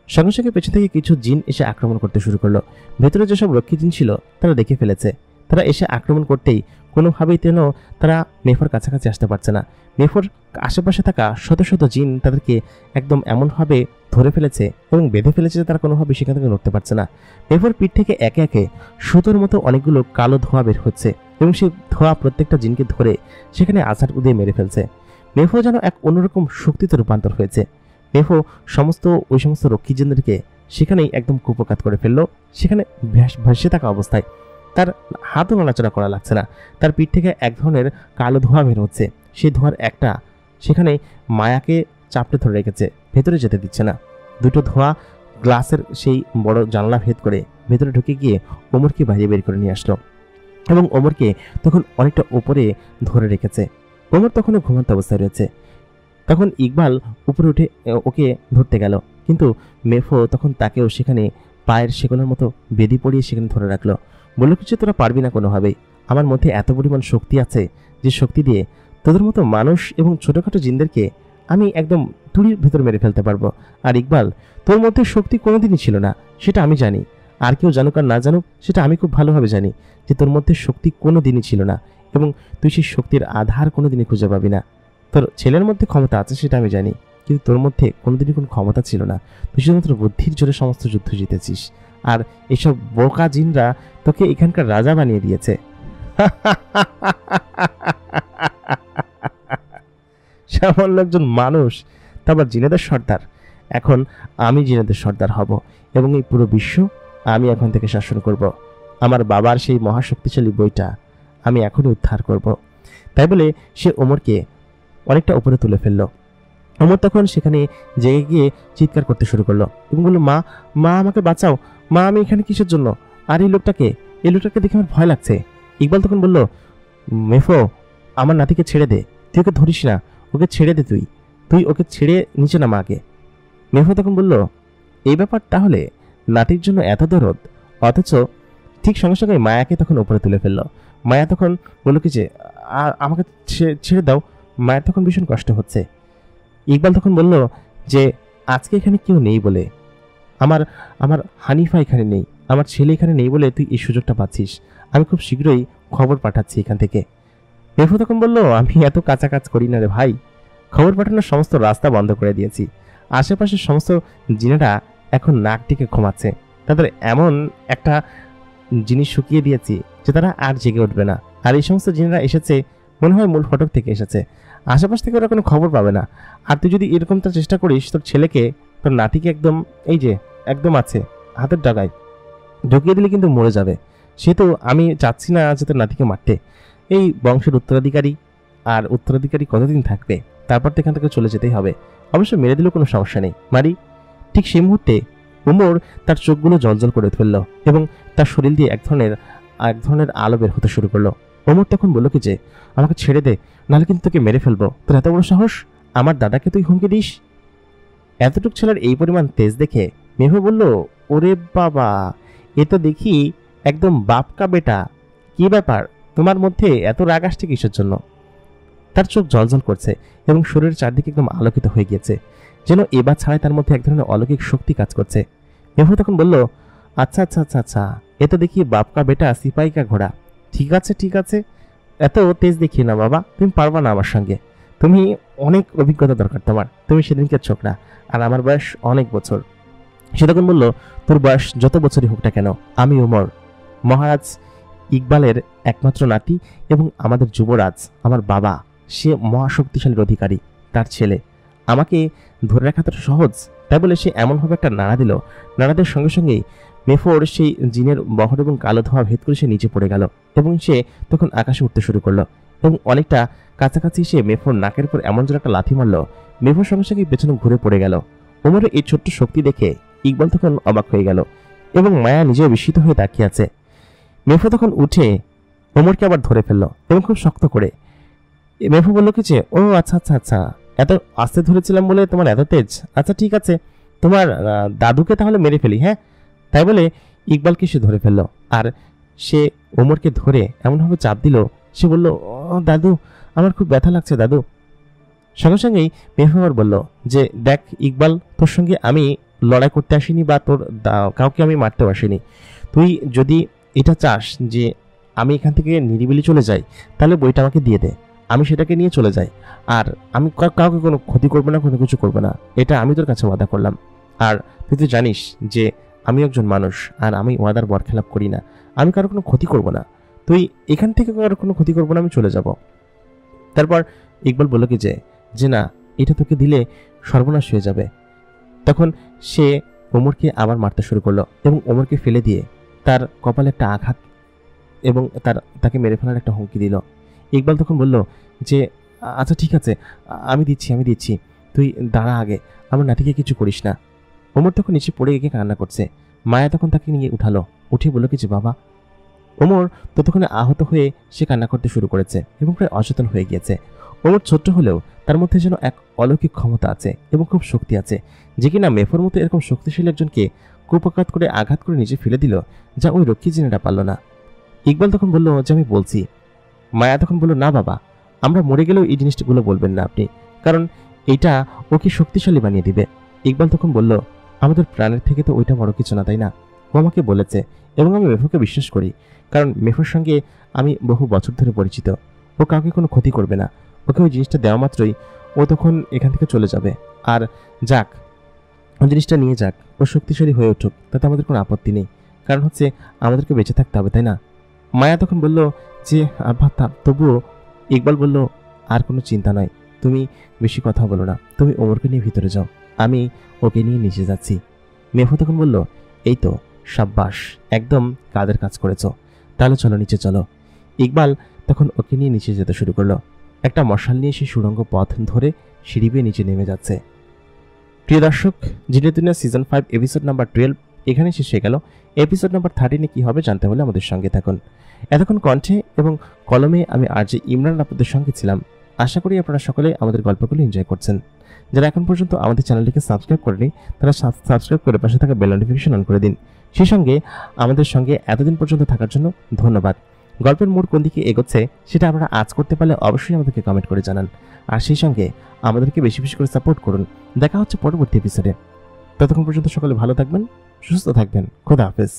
সঙ্গে সঙ্গে পেছন থেকে কিছু জিন এসে আক্রমণ করতে শুরু করলো। ভেতরে যেসব রক্ষী জিন ছিল তারা দেখে ফেলেছে, তারা এসে আক্রমণ করতেই কোনোভাবেই যেন তারা মেহফুর কাছাকাছি আসতে পারছে না। মেহফুর আশেপাশে থাকা শত শত জিন তাদেরকে একদম এমনভাবে ধরে ফেলেছে এবং বেঁধে ফেলেছে যে তারা কোনোভাবে সেখান থেকে নড়তে পারছে না। মেহফুর পিঠ থেকে একে একে সুতোর মতো অনেকগুলো কালো ধোঁয়া বের হচ্ছে এবং সেই ধোঁয়া প্রত্যেকটা জিনকে ধরে সেখানে আছাড় দিয়ে মেরে ফেলছে। মেহফু যেন এক অন্যরকম শক্তিতে রূপান্তর হয়েছে। মেহফু ওই সমস্ত রক্ষী জিনদেরকে সেখানেই একদম কুপকাত করে ফেললো। সেখানে ভাসিয়ে থাকা অবস্থায় তার হাতও নড়াচড়া করা লাগছে না। তার পিঠ থেকে এক ধরনের কালো ধোঁয়া বের হচ্ছে, সেই ধোঁয়ার একটা সেখানে মায়াকে চাপড়ে ধরে রেখেছে, ভেতরে যেতে দিচ্ছে না। দুটো ধোঁয়া গ্লাসের সেই বড় জানলা ভেদ করে ভেতরে ঢুকে গিয়ে ওমরকে বাইরে বের করে নিয়ে আসলো এবং ওমরকে তখন অনেকটা ওপরে ধরে রেখেছে। ওমর তখনও ঘুমন্ত অবস্থায় রয়েছে। তখন ইকবাল উপরে উঠে ওকে ধরতে গেল, কিন্তু মেহফু তখন তাকেও সেখানে পায়ের শেকলের মতো বেদি পড়িয়ে সেখানে ধরে রাখলো। বলল, কিছু তোরা পারবি না কোনোভাবেই, আমার মধ্যে এত পরিমাণ শক্তি আছে যে শক্তি দিয়ে তোদের মতো মানুষ এবং ছোটোখাটো জিনদেরকে আমি একদম তুড়ির ভেতর মেরে ফেলতে পারবো। আর ইকবাল, তোর মধ্যে শক্তি কোনোদিনই ছিল না, সেটা আমি জানি। আর কেউ জানুক আর না জানুক সেটা আমি খুব ভালোভাবে জানি যে তোর মধ্যে শক্তি কোনো দিনই ছিল না, এবং তুই সেই শক্তির আধার কোনো দিনই খুঁজে পাবি না। তোর ছেলের মধ্যে ক্ষমতা আছে সেটা আমি জানি, কিন্তু তোর মধ্যে কোনোদিনই কোনো ক্ষমতা ছিল না। তুই শুধুমাত্র বুদ্ধির জোরে সমস্ত যুদ্ধ জিতেছিস, আর এইসব বোকা জিনরা তোকে এখানকার রাজা বানিয়ে দিয়েছে। সামান্য একজন মানুষ, তারপর জিনেদের সর্দার। এখন আমি জিনেদের সর্দার হব এবং এই পুরো বিশ্ব আমি এখন থেকে শাসন করব। আমার বাবার সেই মহাশক্তিশালী বইটা আমি এখনই উদ্ধার করব। তাই বলে সে ওমরকে অনেকটা উপরে তুলে ফেলল। ওমর তখন সেখানে জেগে গিয়ে চিৎকার করতে শুরু করলো এবং বলল, মা মা আমাকে বাঁচাও, মা আমি এখানে কিসের জন্য? আর এই লোকটাকে দেখে আমার ভয় লাগছে। ইকবাল তখন বলল, মেহফু আমার নাতিকে ছেড়ে দে, তুই ওকে ধরিস না, ওকে ছেড়ে দে, তুই ওকে ছেড়ে নিচে নামা আগে। মেহফু তখন বলল, এই ব্যাপার, তাহলে নাতির জন্য এত দরদ? অথচ ঠিক সঙ্গে সঙ্গে মায়াকে তখন উপরে তুলে ফেললো। মায়া তখন বলল কি যে আমাকে ছেড়ে দাও। মায়ের তখন ভীষণ কষ্ট হচ্ছে। ইকবাল তখন বলল যে আজকে এখানে কেউ নেই বলে, আমার হানিফা এখানে নেই, আমার ছেলে এখানে নেই বলে তুই এই সুযোগটা পাচ্ছিস। আমি খুব শীঘ্রই খবর পাঠাচ্ছি এখান থেকে। মেহফু তখন বলল, আমি এত কাঁচা কাজ করি না রে ভাই, খবর পাঠানোর সমস্ত রাস্তা বন্ধ করে দিয়েছি। আশেপাশের সমস্ত জিনেরা এখন নাক টিকে ঘুমাচ্ছে, তাদের এমন একটা জিনিস শুকিয়ে দিয়েছি যে তারা আর জেগে উঠবে না। আর এই সমস্ত জিনেরা এসেছে মনে হয় মূল ফটক থেকে এসেছে, আশেপাশ থেকে ওরা কোনো খবর পাবে না। আর তুই যদি এরকমটা চেষ্টা করিস, তোর ছেলেকে, তোর নাতিকে একদম এই যে একদম আছে হাতের ডাগায় ঢুকিয়ে দিলে কিন্তু মরে যাবে। সেহেতু আমি চাচ্ছি না যে তোর নাতিকে মারতে। এই বংশের উত্তরাধিকারী, আর উত্তরাধিকারী কতদিন থাকবে, তারপর তো এখান থেকে চলে যেতেই হবে। অবশ্য মেরে দিলেও কোনো সমস্যা নেই, মারি। ঠিক সেই মুহূর্তে ওমর তার চোখগুলো জলজল করে ফেললো এবং তার শরীর দিয়ে এক ধরনের আলো বের হতে শুরু করলো। ওমর তখন বলল কি যে আমাকে ছেড়ে দে, নাহলে কিন্তু তোকে মেরে ফেলবো। তোর এত বড় সাহস, আমার দাদাকে তুই হুমকি দিস? এতটুক ছেলের এই পরিমাণ তেজ দেখে মেহু বলল, ওরে বাবা, এ তো দেখি একদম বাপকা বেটা। কি ব্যাপার, তোমার মধ্যে এত রাগ আসছে কিসের জন্য? তার চোখ জলজল করছে এবং শরীরের চারদিকে একদম আলোকিত হয়ে গিয়েছে। যেন এবার ছাড়াই তার মধ্যে এক ধরনের অলৌকিক শক্তি কাজ করছে। মেহফুজ তখন বলল, আচ্ছা আচ্ছা আচ্ছা আচ্ছা, এ তো দেখি বাপকা বেটা সিপাহি কা ঘোড়া। ঠিক আছে ঠিক আছে, এত তেজ দেখিয়ে না বাবা, তুমি পারবা না আমার সঙ্গে। তুমি অনেক অভিজ্ঞতা দরকার তোমার, তুমি সেদিনকার ছোকরা, আর আমার বয়স অনেক বছর। সে তখন বলল, তোর বয়স যত বছরই হোক না কেন, আমি ওমর, মহারাজ ইকবালের একমাত্র নাতি এবং আমাদের যুবরাজ, আমার বাবা, সে মহাশক্তিশালীর অধিকারী, তার ছেলে। আমাকে ধরে রাখা তো সহজ। তাই বলে সে এমনভাবে একটা নাড়া দিল, নাড়াদের সঙ্গে সঙ্গেই মেফোর সেই জিনের বহর এবং কালো ধোঁয়া ভেদ করে সে নিচে পড়ে গেল এবং সে তখন আকাশে উঠতে শুরু করলো এবং অনেকটা কাছাকাছি সে মেফোর নাকের উপর এমন যেন একটা লাথি মারল, মেফোর সঙ্গে সঙ্গে পেছনে ঘুরে পড়ে গেল। ওমরের এই ছোট্ট শক্তি দেখে ইকবাল তখন অবাক হয়ে গেল এবং মায়া নিজেও বিস্মিত হয়ে তাকিয়ে আছে। মেফো তখন উঠে ওমরকে আবার ধরে ফেললো এবং খুব শক্ত করে। মেফো বলল কি যে, ও আচ্ছা আচ্ছা আচ্ছা, এত আস্তে ধরেছিলাম বলে তোমার এত তেজ, আচ্ছা ঠিক আছে, তোমার দাদুকে তাহলে মেরে ফেলি, হ্যাঁ। তাই বলে ইকবালকে সে ধরে ফেললো আর সে ওমরকে ধরে এমনভাবে চাপ দিল, সে বলল, ও দাদু, আমার খুব ব্যথা লাগছে দাদু। সঙ্গে সঙ্গেই মেফো আবার বলল যে, দেখ ইকবাল, তোর সঙ্গে আমি লড়াই করতে আসিনি বা তোর কাউকে আমি মারতেও আসিনি। তুই যদি এটা চাস যে আমি এখান থেকে নিরিবিলি চলে যাই, তাহলে বইটা আমাকে দিয়ে দে, আমি সেটাকে নিয়ে চলে যাই, আর আমি কাউকে কোনো ক্ষতি করবো না, কোনো কিছু করবো না, এটা আমি তোর কাছে ওয়াদা করলাম। আর তুই তো জানিস যে আমি একজন মানুষ, আর আমি ওয়াদার বরখেলাপ করি না, আমি কারো কোনো ক্ষতি করবো না, তুই এখান থেকে কারো কোনো ক্ষতি করবো না, আমি চলে যাব। তারপর ইকবাল বলল কি যে না, এটা তোকে দিলে সর্বনাশ হয়ে যাবে। তখন সে ওমরকে আবার মারতে শুরু করলো এবং ওমরকে ফেলে দিয়ে তার কপালে একটা আঘাত এবং তাকে মেরে ফেলার একটা হুমকি দিল। ইকবাল তখন বলল যে, আচ্ছা ঠিক আছে, আমি দিচ্ছি, তুই দাঁড়া আগে, আমার নাতিকে কিছু করিস না। ওমর তখন নিচে পড়ে গিয়ে কান্না করছে। মায়া তখন তাকে নিয়ে উঠালো, উঠে বলল কিছু বাবা। ওমর ততক্ষণে আহত হয়ে সে কান্না করতে শুরু করেছে এবং প্রায় অচেতন হয়ে গিয়েছে। ওমর ছোট্ট হলেও তার মধ্যে যেন এক অলৌকিক ক্ষমতা আছে এবং খুব শক্তি আছে, যে কিনা মেফোর মতো এরকম শক্তিশালী একজনকে কুপকাত করে আঘাত করে নিচে ফেলে দিল, যা ওই রক্ষী জিনেরা পারল না। ইকবাল তখন বলল যে আমি বলছি। মায়া তখন বলল, না বাবা, আমরা মরে গেলেও এই জিনিসগুলো বলবেন না আপনি, কারণ এইটা ওকে শক্তিশালী বানিয়ে দিবে। ইকবাল তখন বলল, আমাদের প্রাণের থেকে তো ওইটা বড় কিছু না, তাই না? ও আমাকে বলেছে এবং আমি মেফোকে বিশ্বাস করি, কারণ মেফোর সঙ্গে আমি বহু বছর ধরে পরিচিত। ও কাউকে কোনো ক্ষতি করবে না, ওকে ওই জিনিসটা দেওয়া মাত্রই ও তখন এখান থেকে চলে যাবে। আর যাক, ওই জিনিসটা নিয়ে যাক, ও শক্তিশালী হয়ে উঠুক, তাতে আমাদের কোনো আপত্তি নেই, কারণ হচ্ছে আমাদেরকে বেঁচে থাকতে হবে, তাই না? মায়া তখন বলল যে, আব্বা তবুও। ইকবাল বলল, আর কোনো চিন্তা নয়, তুমি বেশি কথা বলো না, তুমি ওমরকে নিয়ে ভিতরে যাও, আমি ওকে নিয়ে নিচে যাচ্ছি। মেফো তখন বলল, এই তো, সাব্বাস, একদম কাদের কাজ করেছো, তাহলে চলো নিচে চলো। ইকবাল তখন ওকে নিয়ে নিচে যেতে শুরু করলো। একটা মশাল নিয়ে সেই সুড়ঙ্গ পথ ধরে সিঁড়ি বেয়ে নিচে নেমে যাচ্ছে। প্রিয় দর্শক, জিনের দুনিয়া সিজন 5 এপিসোড নাম্বার 12 এখানে শেষ হয়ে গেল। এপিসোড নাম্বার 13 কি হবে জানতে হলে আমাদের সঙ্গে থাকুন। এতক্ষণ কণ্ঠে এবং কলমে আমি আরজে ইমরান আপনাদের সঙ্গে ছিলাম। আশা করি আপনারা সকলে আমাদের গল্পগুলো এনজয় করছেন। যারা এখন পর্যন্ত আমাদের চ্যানেলটিকে সাবস্ক্রাইব করেনি, তারা সাবস্ক্রাইব করে পাশে থাকা বেল নোটিফিকেশন অন করে দিন। সেই সঙ্গে আমাদের সঙ্গে এতদিন পর্যন্ত থাকার জন্য ধন্যবাদ। গল্পের মোড় কোন দিকে এগোচ্ছে সেটা আপনারা আজ করতে পারলে অবশ্যই আমাদেরকে কমেন্ট করে জানান, আর সেই সঙ্গে আমাদেরকে বেশি বেশি করে সাপোর্ট করুন। দেখা হচ্ছে পরবর্তী এপিসোডে। ততক্ষণ পর্যন্ত সকলে ভালো থাকবেন, সুস্থ থাকবেন। খোদা হাফেজ।